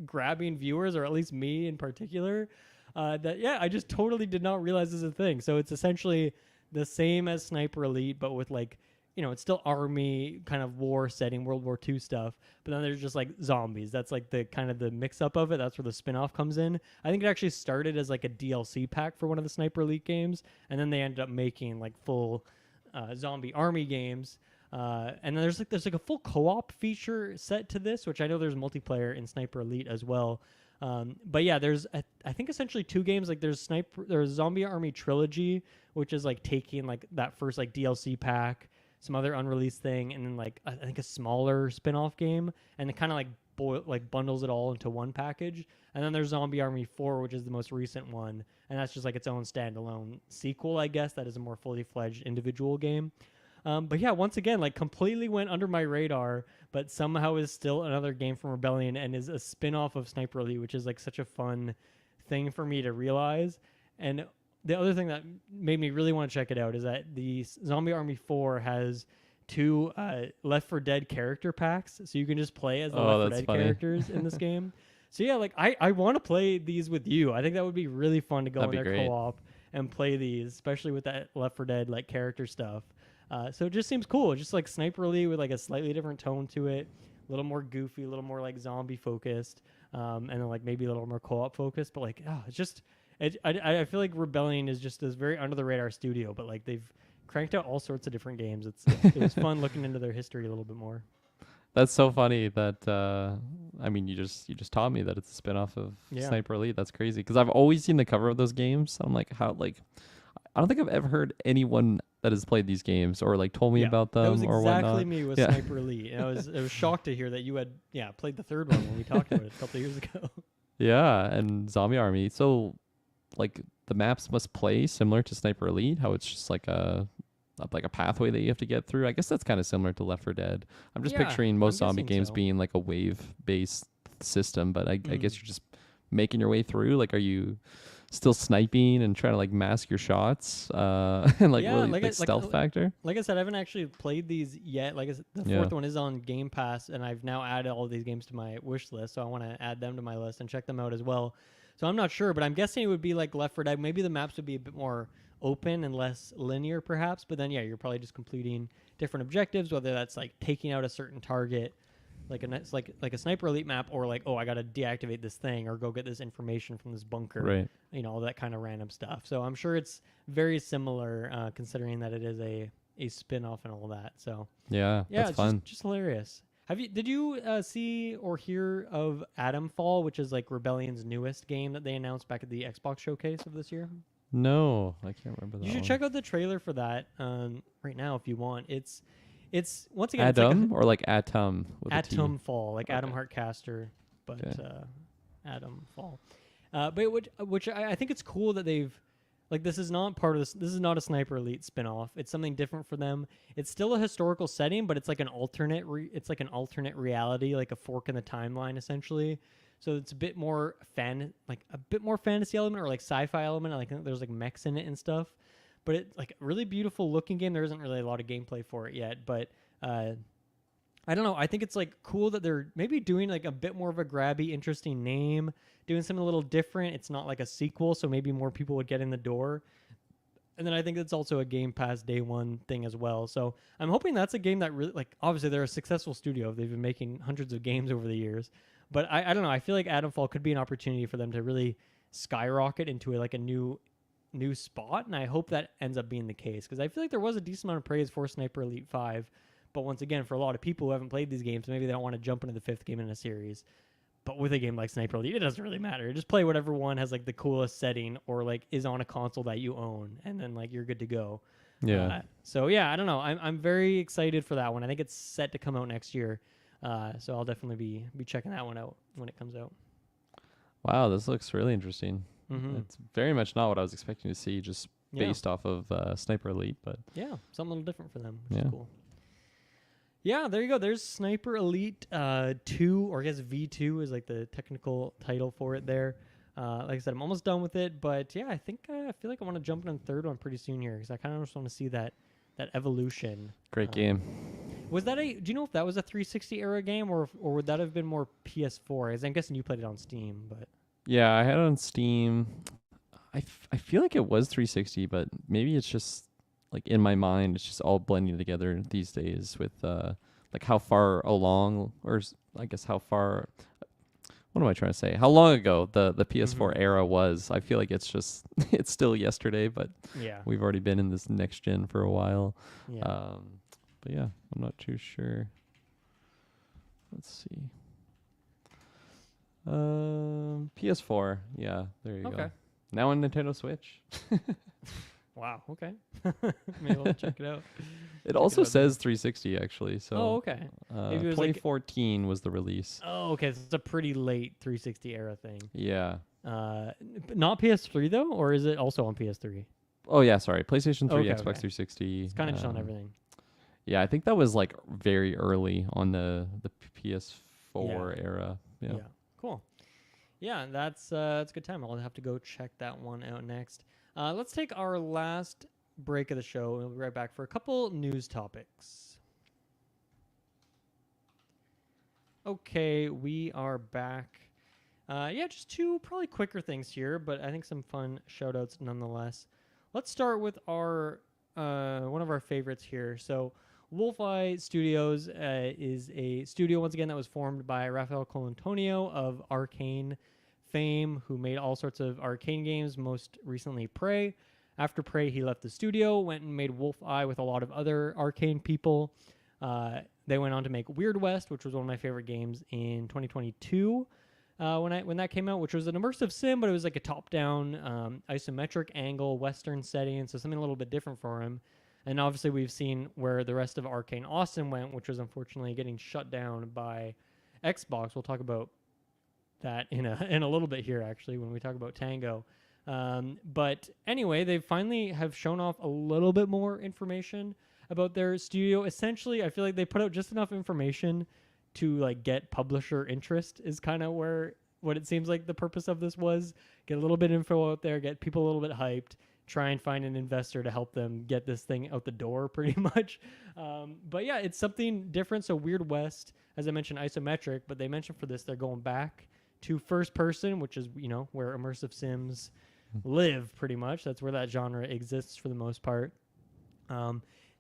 grabbing viewers, or at least me in particular, I just totally did not realize this is a thing. So it's essentially the same as Sniper Elite, but with like, it's still army kind of war setting, World War II stuff. But then there's just like zombies. That's like the kind of the mix up of it. That's where the spinoff comes in. I think it actually started as like a DLC pack for one of the Sniper Elite games, and then they ended up making like full zombie army games. And then there's like a full co-op feature set to this, which I know there's multiplayer in Sniper Elite as well. But yeah, there's I think essentially two games. Like there's Zombie Army Trilogy, which is like taking like that first like DLC pack, some other unreleased thing, and then like I think a smaller spin-off game, and it kind of like bundles it all into one package. And then there's Zombie Army 4, which is the most recent one, and that's just like its own standalone sequel, I guess. That is a more fully fledged individual game. But yeah, once again, like completely went under my radar, but somehow is still another game from Rebellion and is a spin-off of Sniper Elite, which is like such a fun thing for me to realize. And the other thing that made me really want to check it out is that the Zombie Army 4 has 2 Left 4 Dead character packs, so you can just play as the Left 4 Dead characters in this game. So yeah, like I want to play these with you. I think that would be really fun to go in their co-op and play these, especially with that Left 4 Dead like character stuff. So it just seems cool. Just like Sniper Elite with like a slightly different tone to it, a little more goofy, a little more like zombie focused, and then like maybe a little more co-op focused. But like, it's just, I feel like Rebellion is just this very under the radar studio, but like they've cranked out all sorts of different games. It was fun looking into their history a little bit more. That's so funny that I mean you just taught me that it's a spinoff of Sniper Elite. That's crazy because I've always seen the cover of those games. I'm like, how like I don't think I've ever heard anyone that has played these games or like told me about them. That was exactly me with Sniper Elite. And I was shocked to hear that you had played the third one when we talked about it a couple of years ago. Yeah, and Zombie Army. So like the maps must play similar to Sniper Elite, how it's just like a pathway that you have to get through. I guess that's kind of similar to Left 4 Dead. I'm just picturing most zombie games being like a wave-based system, but I guess you're just making your way through. Like, are you still sniping and trying to like mask your shots and like really like stealth factor? Like I said, I haven't actually played these yet. Like I said, the fourth one is on Game Pass, and I've now added all of these games to my wish list, so I want to add them to my list and check them out as well. So I'm not sure, but I'm guessing it would be like Left 4 Dead. Maybe the maps would be a bit more open and less linear perhaps, but then you're probably just completing different objectives, whether that's like taking out a certain target like a Sniper Elite map, or like, I gotta deactivate this thing or go get this information from this bunker, right? All that kind of random stuff. So I'm sure it's very similar, considering that it is a spin-off and all that. So yeah, that's it's fun. Just hilarious. Did you see or hear of Atomfall, which is like Rebellion's newest game that they announced back at the Xbox showcase of this year? No, I can't remember that. You should check out the trailer for that right now if you want. It's once again Adam or like Atom with Atomfall, like Adam Hartcaster, but Atomfall. But which I think it's cool that they've like, this is not part of this. This is not a Sniper Elite spinoff. It's something different for them. It's still a historical setting, but it's like an alternate. It's like an alternate reality, like a fork in the timeline, essentially. So it's a bit more fantasy element or like sci-fi element. Like there's like mechs in it and stuff. But it's like a really beautiful looking game. There isn't really a lot of gameplay for it yet, but I don't know. I think it's like cool that they're maybe doing like a bit more of a grabby, interesting name, doing something a little different. It's not like a sequel, so maybe more people would get in the door. And then I think it's also a Game Pass day one thing as well. So I'm hoping that's a game that really, like, obviously they're a successful studio. They've been making hundreds of games over the years. But I don't know. I feel like Adamfall could be an opportunity for them to really skyrocket into a new spot. And I hope that ends up being the case. Because I feel like there was a decent amount of praise for Sniper Elite 5. But once again, for a lot of people who haven't played these games, maybe they don't want to jump into the 5th game in a series. But with a game like Sniper Elite, it doesn't really matter. Just play whatever one has like the coolest setting or like is on a console that you own, and then like you're good to go. Yeah. So yeah, I don't know. I'm very excited for that one. I think it's set to come out next year. So I'll definitely be checking that one out when it comes out. Wow, this looks really interesting. Mm-hmm. It's very much not what I was expecting to see, just based off of Sniper Elite, but yeah, something a little different for them, which is yeah. cool. Yeah, there you go. There's Sniper Elite 2, or I guess V2 is like the technical title for it there. Like I said, I'm almost done with it, but yeah, I think I feel like I want to jump in the third one pretty soon here because I kind of just want to see that evolution. Great game. Was that do you know if that was a 360 era game or would that have been more PS4? As I'm guessing you played it on Steam, but Yeah, I had it on Steam. I feel like it was 360, but maybe it's just like in my mind, it's just all blending together these days with like how far along, or I guess how far. What am I trying to say? How long ago the PS4 era was? I feel like it's just it's still yesterday, but yeah, we've already been in this next gen for a while. yeah. But yeah, I'm not too sure. Let's see. PS4. Yeah, there you go. Now on Nintendo Switch. Wow. Okay. Maybe we'll check it out. It also says 360 actually. So. Oh, okay. Maybe it was 2014 was the release. Oh, okay. So it's a pretty late 360 era thing. Yeah. Not PS3 though, or is it also on PS3? Oh yeah, sorry. PlayStation 3, Okay, Xbox okay. 360. It's kind of just on everything. Yeah, I think that was like very early on the PS4 era. Yeah. Cool. Yeah, that's a good time. I'll have to go check that one out next. Let's take our last break of the show. We'll be right back for a couple news topics. Okay, we are back. Yeah, just two probably quicker things here, but I think some fun shout-outs nonetheless. Let's start with our one of our favorites here. So WolfEye Studios is a studio, once again, that was formed by Rafael Colantonio of Arcane fame, who made all sorts of Arcane games, most recently Prey. After Prey, he left the studio, went and made WolfEye with a lot of other Arcane people. They went on to make Weird West, which was one of my favorite games in 2022 when that came out, which was an immersive sim, but it was like a top-down isometric angle Western setting, so something a little bit different for him. And obviously we've seen where the rest of Arcane Austin went, which was unfortunately getting shut down by Xbox. We'll talk about that in a little bit here, actually, when we talk about Tango. But anyway, they finally have shown off a little bit more information about their studio. Essentially, I feel like they put out just enough information to like get publisher interest is kind of what it seems like the purpose of this was. Get a little bit of info out there, get people a little bit hyped, try and find an investor to help them get this thing out the door pretty much. But yeah, it's something different. So Weird West, as I mentioned, isometric, but they mentioned for this, they're going back to first person, which is, where immersive sims live pretty much. That's where that genre exists for the most part.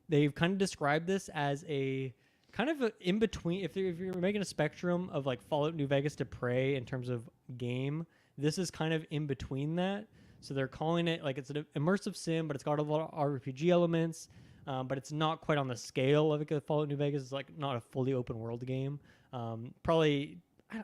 They've kind of described this as a kind of a in between. If you're making a spectrum of like Fallout New Vegas to Prey in terms of game, this is kind of in between that. So they're calling it like it's an immersive sim, but it's got a lot of RPG elements, but it's not quite on the scale of like Fallout New Vegas. It's like not a fully open world game. Probably,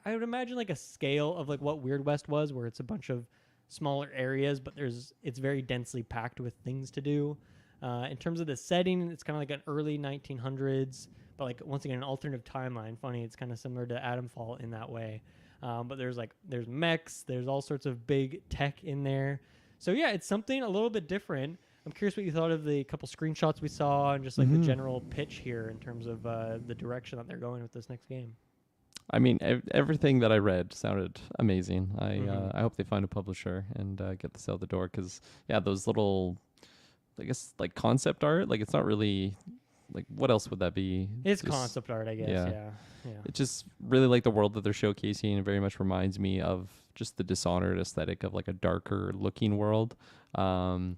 I would imagine like a scale of like what Weird West was, where it's a bunch of smaller areas, but it's very densely packed with things to do. In terms of the setting, it's kind of like an early 1900s, but like once again, an alternative timeline. Funny, it's kind of similar to Adamfall in that way. But there's mechs, there's all sorts of big tech in there. So yeah, it's something a little bit different. I'm curious what you thought of the couple screenshots we saw and just like the general pitch here in terms of the direction that they're going with this next game. I mean, everything that I read sounded amazing. I hope they find a publisher and get this out the door, because yeah, those little, I guess, like concept art, like it's not really, like what else would that be? It's just concept art, I guess. Yeah. It just really like the world that they're showcasing. It very much reminds me of just the Dishonored aesthetic of like a darker looking world. And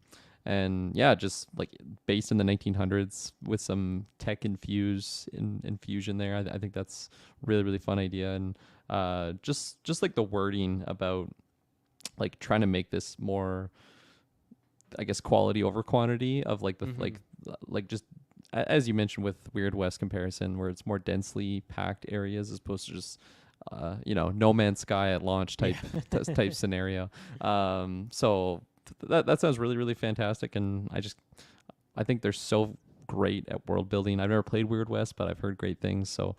and yeah, just like based in the 1900s with some tech infusion there. I think that's really fun idea, and just like the wording about like trying to make this more, I guess, quality over quantity of like the like just as you mentioned with Weird West comparison, where it's more densely packed areas as opposed to just No Man's Sky at launch type type scenario. So that sounds really fantastic, and I think they're so great at world building. I've never played Weird West, but I've heard great things. So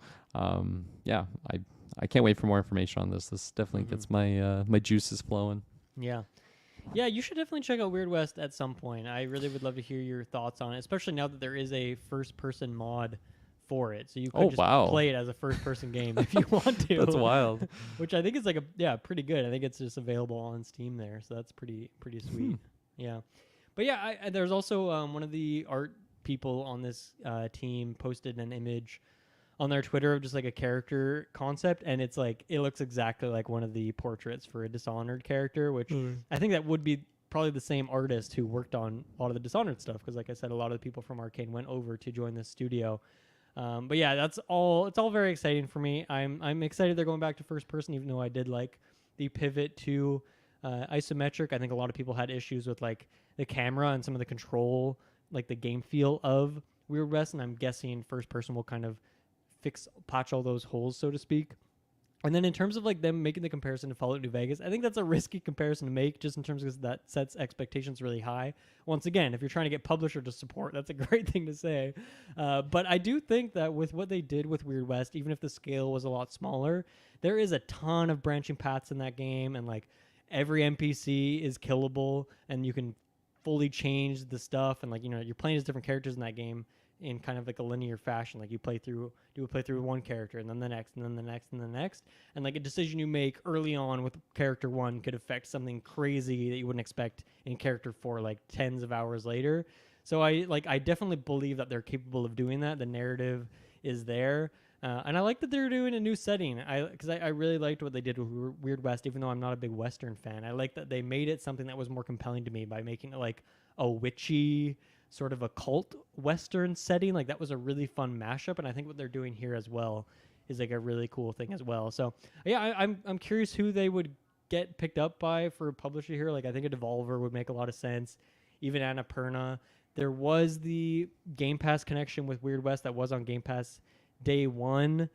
yeah, I can't wait for more information on this. This definitely gets my my juices flowing. Yeah. Yeah, you should definitely check out Weird West at some point. I really would love to hear your thoughts on it, especially now that there is a first-person mod for it. So you could just play it as a first-person game if you want to. That's wild. Which I think is like pretty good. I think it's just available on Steam there, so that's pretty sweet. Yeah. But yeah, there's also one of the art people on this team posted an image on their Twitter of just like a character concept, and it's like it looks exactly like one of the portraits for a Dishonored character, which I think that would be probably the same artist who worked on a lot of the Dishonored stuff, because like I said, a lot of the people from Arcane went over to join this studio. But yeah, that's all. It's all very exciting for me. I'm excited they're going back to first person, even though I did like the pivot to isometric. I think a lot of people had issues with like the camera and some of the control, like the game feel of Weird West, and I'm guessing first person will kind of patch all those holes, so to speak. And then in terms of like them making the comparison to Fallout New Vegas, I think that's a risky comparison to make, just in terms of that sets expectations really high. Once again, if you're trying to get publisher to support, that's a great thing to say. But I do think that with what they did with Weird West, even if the scale was a lot smaller, there is a ton of branching paths in that game, and like every NPC is killable, and you can fully change the stuff, and like you're playing as different characters in that game in kind of like a linear fashion. Like you do a playthrough with one character, and then the next, and then the next, and the next. And like a decision you make early on with character 1 could affect something crazy that you wouldn't expect in character 4, like tens of hours later. So I definitely believe that they're capable of doing that. The narrative is there. And I like that they're doing a new setting. Because I really liked what they did with Weird West, even though I'm not a big Western fan. I like that they made it something that was more compelling to me by making it like a witchy, sort of a cult Western setting. Like that was a really fun mashup, and I think what they're doing here as well is like a really cool thing as well. So yeah, I'm curious who they would get picked up by for a publisher here. Like I think a Devolver would make a lot of sense, even Annapurna. There was the Game Pass connection with Weird West that was on Game Pass day one.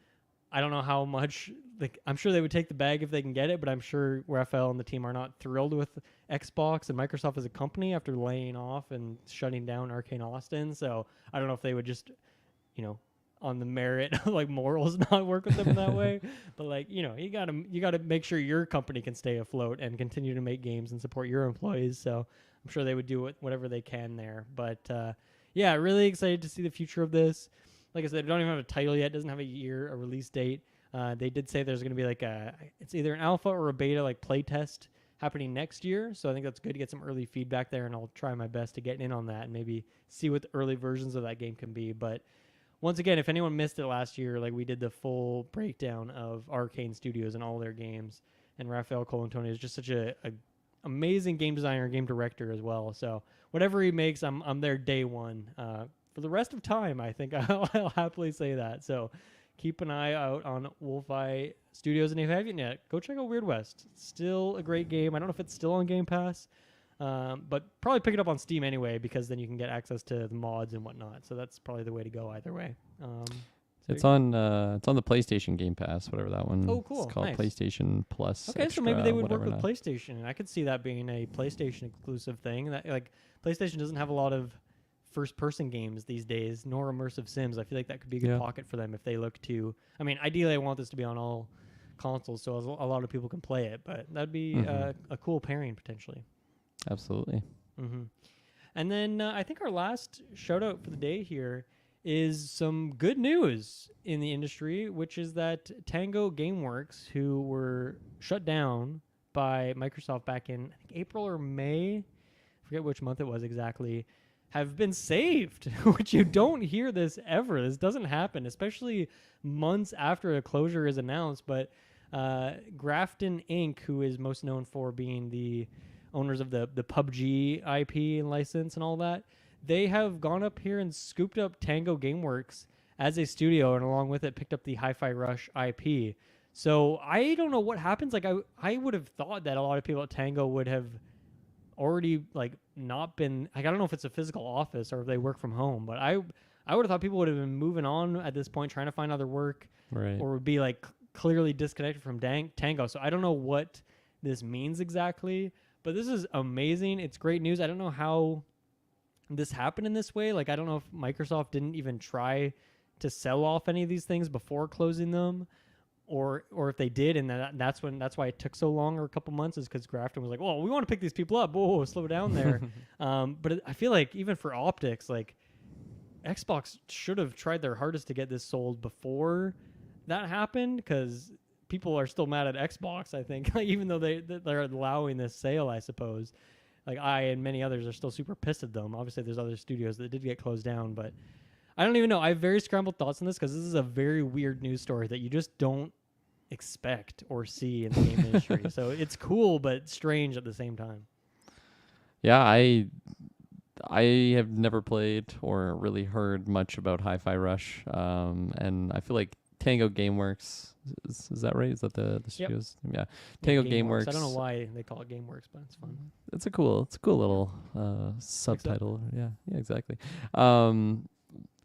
I don't know how much, like, I'm sure they would take the bag if they can get it, but I'm sure Raphael and the team are not thrilled with Xbox and Microsoft as a company after laying off and shutting down Arcane Austin. So I don't know if they would just, on the merit of like morals, not work with them in that way. But like, you gotta make sure your company can stay afloat and continue to make games and support your employees. So I'm sure they would do whatever they can there. But yeah, really excited to see the future of this. Like I said, they don't even have a title yet. It doesn't have a release date. They did say there's going to be like it's either an alpha or a beta, like play test happening next year. So I think that's good to get some early feedback there, and I'll try my best to get in on that and maybe see what the early versions of that game can be. But once again, if anyone missed it last year, like we did the full breakdown of Arcane Studios and all their games, and Raphael Colantoni is just such a amazing game designer, game director as well. So whatever he makes, I'm there day one. For the rest of time, I think I'll happily say that. So keep an eye out on WolfEye Studios, and if you haven't yet, go check out Weird West. It's still a great game. I don't know if it's still on Game Pass, but probably pick it up on Steam anyway, because then you can get access to the mods and whatnot. So that's probably the way to go either way. It's on the PlayStation Game Pass, whatever that one. Oh, cool. It's called Nice. PlayStation Plus. Okay, Extra, so maybe they would work with now. PlayStation. I could see that being a PlayStation exclusive thing. That like PlayStation doesn't have a lot of first-person games these days, nor immersive sims. I feel like that could be a good pocket for them if they look to. I mean, ideally, I want this to be on all consoles, so a lot of people can play it. But that'd be a cool pairing potentially. Absolutely. Mm-hmm. And then I think our last shout out for the day here is some good news in the industry, which is that Tango Gameworks, who were shut down by Microsoft back in I think April or May, I forget which month it was exactly, have been saved, which you don't hear this ever. This doesn't happen, especially months after a closure is announced. But Grafton Inc., who is most known for being the owners of the PUBG IP and license and all that, they have gone up here and scooped up Tango Gameworks as a studio, and along with it picked up the Hi-Fi Rush IP. So I don't know what happens. Like I would have thought that a lot of people at Tango would have already like not been like, I don't know if it's a physical office or if they work from home, but I would have thought people would have been moving on at this point, trying to find other work, Right. or would be like clearly disconnected from Tango. So I don't know what this means exactly, but this is amazing. It's great news. I don't know how this happened in this way. Like, I don't know if Microsoft didn't even try to sell off any of these things before closing them, or if they did, and that's why it took so long, or a couple months, is because Grafton was like, well, we want to pick these people up. Whoa, slow down there. But I feel like even for optics, like Xbox should have tried their hardest to get this sold before that happened, because people are still mad at Xbox, I think, like, even though they're allowing this sale, I suppose. Like, I and many others are still super pissed at them. Obviously, there's other studios that did get closed down, but I don't even know. I have very scrambled thoughts on this, because this is a very weird news story that you just don't expect or see in the game industry. So it's cool, but strange at the same time. Yeah, I have never played or really heard much about Hi-Fi Rush, and I feel like Tango Gameworks, is that right? Is that the studios? Yeah, Tango Gameworks. I don't know why they call it Gameworks, but it's fun. It's a cool little subtitle. Yeah, exactly.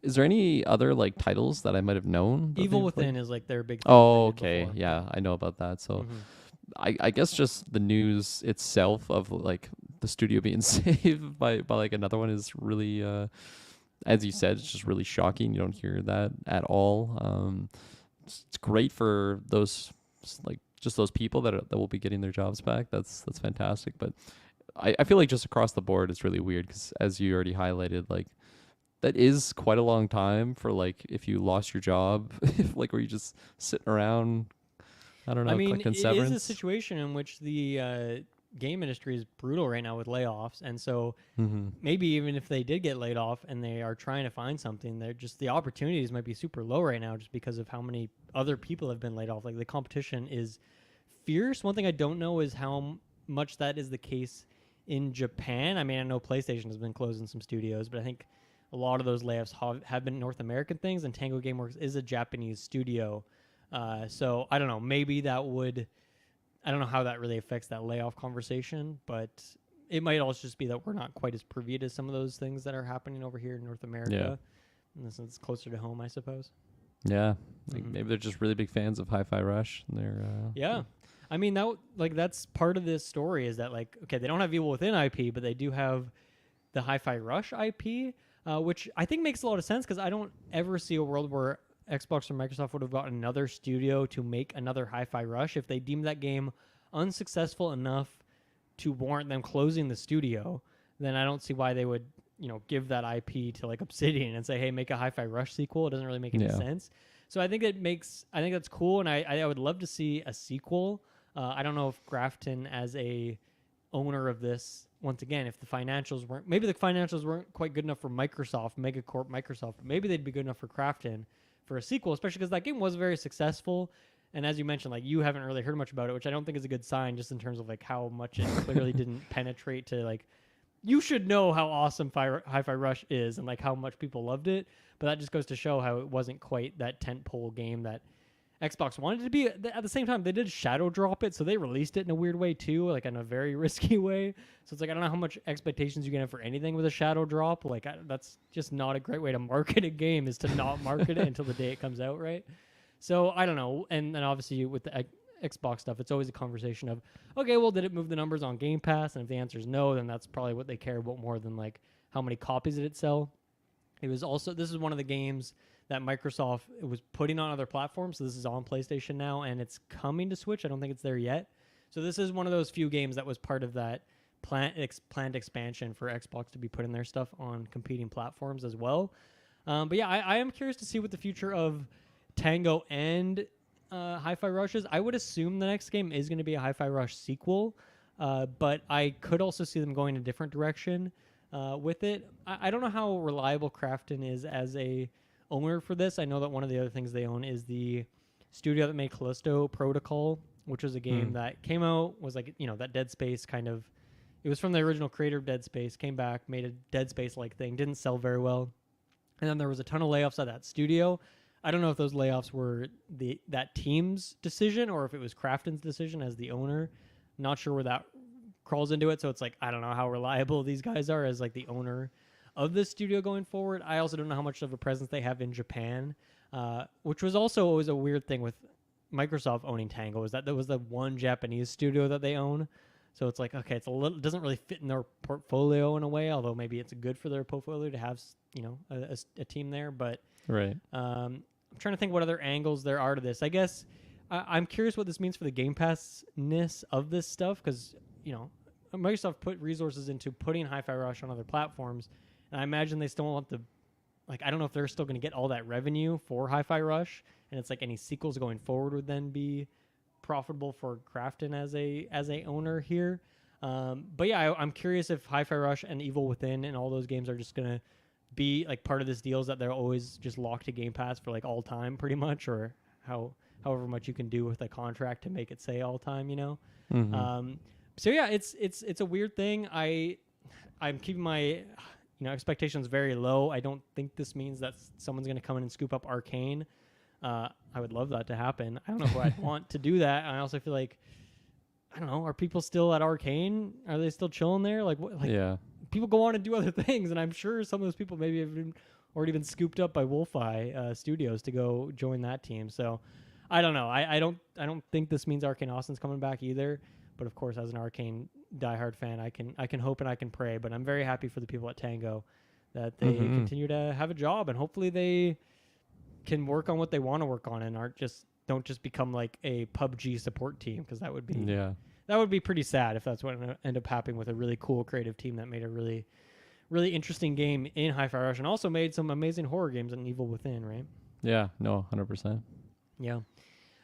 Is there any other like titles that I might have known? Evil Within is like their big thing. Oh, okay. Before. Yeah, I know about that. So I guess just the news itself of like the studio being saved by like another one is really, as you said, it's just really shocking. You don't hear that at all. It's great for those, like, just those people that will be getting their jobs back. That's fantastic. But I feel like just across the board, it's really weird, because as you already highlighted, like, that is quite a long time for, like, if you lost your job, like, were you just sitting around, I don't know, collecting severance? It is a situation in which the game industry is brutal right now with layoffs, and so maybe even if they did get laid off and they are trying to find something, they're just, the opportunities might be super low right now just because of how many other people have been laid off. Like, the competition is fierce. One thing I don't know is how much that is the case in Japan. I mean, I know PlayStation has been closing some studios, but I think a lot of those layoffs have been North American things, and Tango Gameworks is a Japanese studio. So I don't know, maybe that would, I don't know how that really affects that layoff conversation, but it might also just be that we're not quite as privy to some of those things that are happening over here in North America. Yeah. And since it's closer to home, I suppose. Yeah. Like maybe they're just really big fans of Hi-Fi Rush. And they're yeah. I mean, that's part of this story, is that, like, okay, they don't have Evil Within IP, but they do have the Hi-Fi Rush IP, which I think makes a lot of sense, because I don't ever see a world where Xbox or Microsoft would have got another studio to make another Hi-Fi Rush if they deemed that game unsuccessful enough to warrant them closing the studio. Then I don't see why they would, give that IP to, like, Obsidian and say, hey, make a Hi-Fi Rush sequel. It doesn't really make any sense. So I think that's cool, and I would love to see a sequel. I don't know if Grafton, as a owner of this, once again, if the financials weren't quite good enough for Microsoft, Megacorp Microsoft, but maybe they'd be good enough for Grafton for a sequel, especially because that game was very successful. And as you mentioned, like, you haven't really heard much about it, which I don't think is a good sign, just in terms of, like, how much it clearly didn't penetrate to, like, you should know how awesome Hi-Fi Rush is and, like, how much people loved it. But that just goes to show how it wasn't quite that tentpole game that Xbox wanted it to be. At the same time, they did shadow drop it, so they released it in a weird way too, like in a very risky way. So it's like, I don't know how much expectations you can have for anything with a shadow drop. Like, that's just not a great way to market a game, is to not market it until the day it comes out, right? So I don't know. And then obviously with the Xbox stuff, it's always a conversation of, okay, well, did it move the numbers on Game Pass? And if the answer is no, then that's probably what they care about more than, like, how many copies did it sell. This is one of the games that Microsoft was putting on other platforms. So this is on PlayStation now, and it's coming to Switch. I don't think it's there yet. So this is one of those few games that was part of that planned expansion for Xbox to be putting their stuff on competing platforms as well. But yeah, I am curious to see what the future of Tango and Hi-Fi Rush is. I would assume the next game is going to be a Hi-Fi Rush sequel, but I could also see them going a different direction with it. I don't know how reliable Crafton is as a owner for this. I know that one of the other things they own is the studio that made Callisto Protocol, which was a game that came out, was like, that Dead Space kind of It was from the original creator of Dead Space. Came back, made a Dead Space like thing. Didn't sell very well, and then there was a ton of layoffs at that studio. I don't know if those layoffs were that team's decision or if it was Krafton's decision as the owner. Not sure where that crawls into it. So it's like I don't know how reliable these guys are as like the owner of this studio going forward. I also don't know how much of a presence they have in Japan, which was also always a weird thing with Microsoft owning Tango, is that there was the one Japanese studio that they own. So it's like, okay, doesn't really fit in their portfolio in a way, although maybe it's good for their portfolio to have, a team there. But Right. I'm trying to think what other angles there are to this. I guess I'm curious what this means for the Game Pass-ness of this stuff, because, Microsoft put resources into putting Hi-Fi Rush on other platforms, and I imagine they still want I don't know if they're still going to get all that revenue for Hi-Fi Rush, and it's like any sequels going forward would then be profitable for Krafton as a owner here. But yeah, I'm curious if Hi-Fi Rush and Evil Within and all those games are just going to be like part of this deal, is that they're always just locked to Game Pass for like all time pretty much, or however much you can do with a contract to make it say all time, Mm-hmm. So yeah, it's a weird thing. I'm keeping my expectations very low. I don't think this means that someone's going to come in and scoop up Arcane. I would love that to happen. I don't know if I'd want to do that. I also feel like, I don't know, are people still at Arcane? Are they still chilling there? Yeah. People go on and do other things, and I'm sure some of those people maybe have already been scooped up by WolfEye Studios to go join that team. So I don't know. I don't think this means Arcane Austin's coming back either. But of course, as an Arcane diehard fan, I can hope and I can pray. But I'm very happy for the people at Tango that they continue to have a job, and hopefully they can work on what they want to work on and don't just become like a PUBG support team, because that would be pretty sad if that's what ended up happening with a really cool creative team that made a really, really interesting game in Hi-Fi Rush and also made some amazing horror games in Evil Within, right? Yeah. No, 100%. Yeah.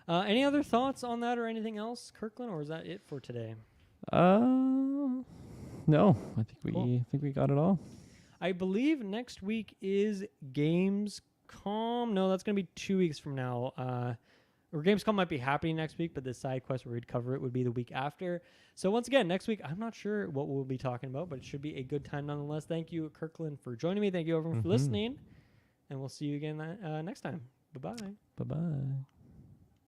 Any other thoughts on that or anything else, Kirklin, or is that it for today? No, I think we got it all. I believe next week is Gamescom. No, that's going to be 2 weeks from now. Or Gamescom might be happening next week, but the side quest where we'd cover it would be the week after. So once again, next week, I'm not sure what we'll be talking about, but it should be a good time nonetheless. Thank you, Kirklin, for joining me. Thank you, everyone, for listening. And we'll see you again next time. Bye-bye. Bye-bye.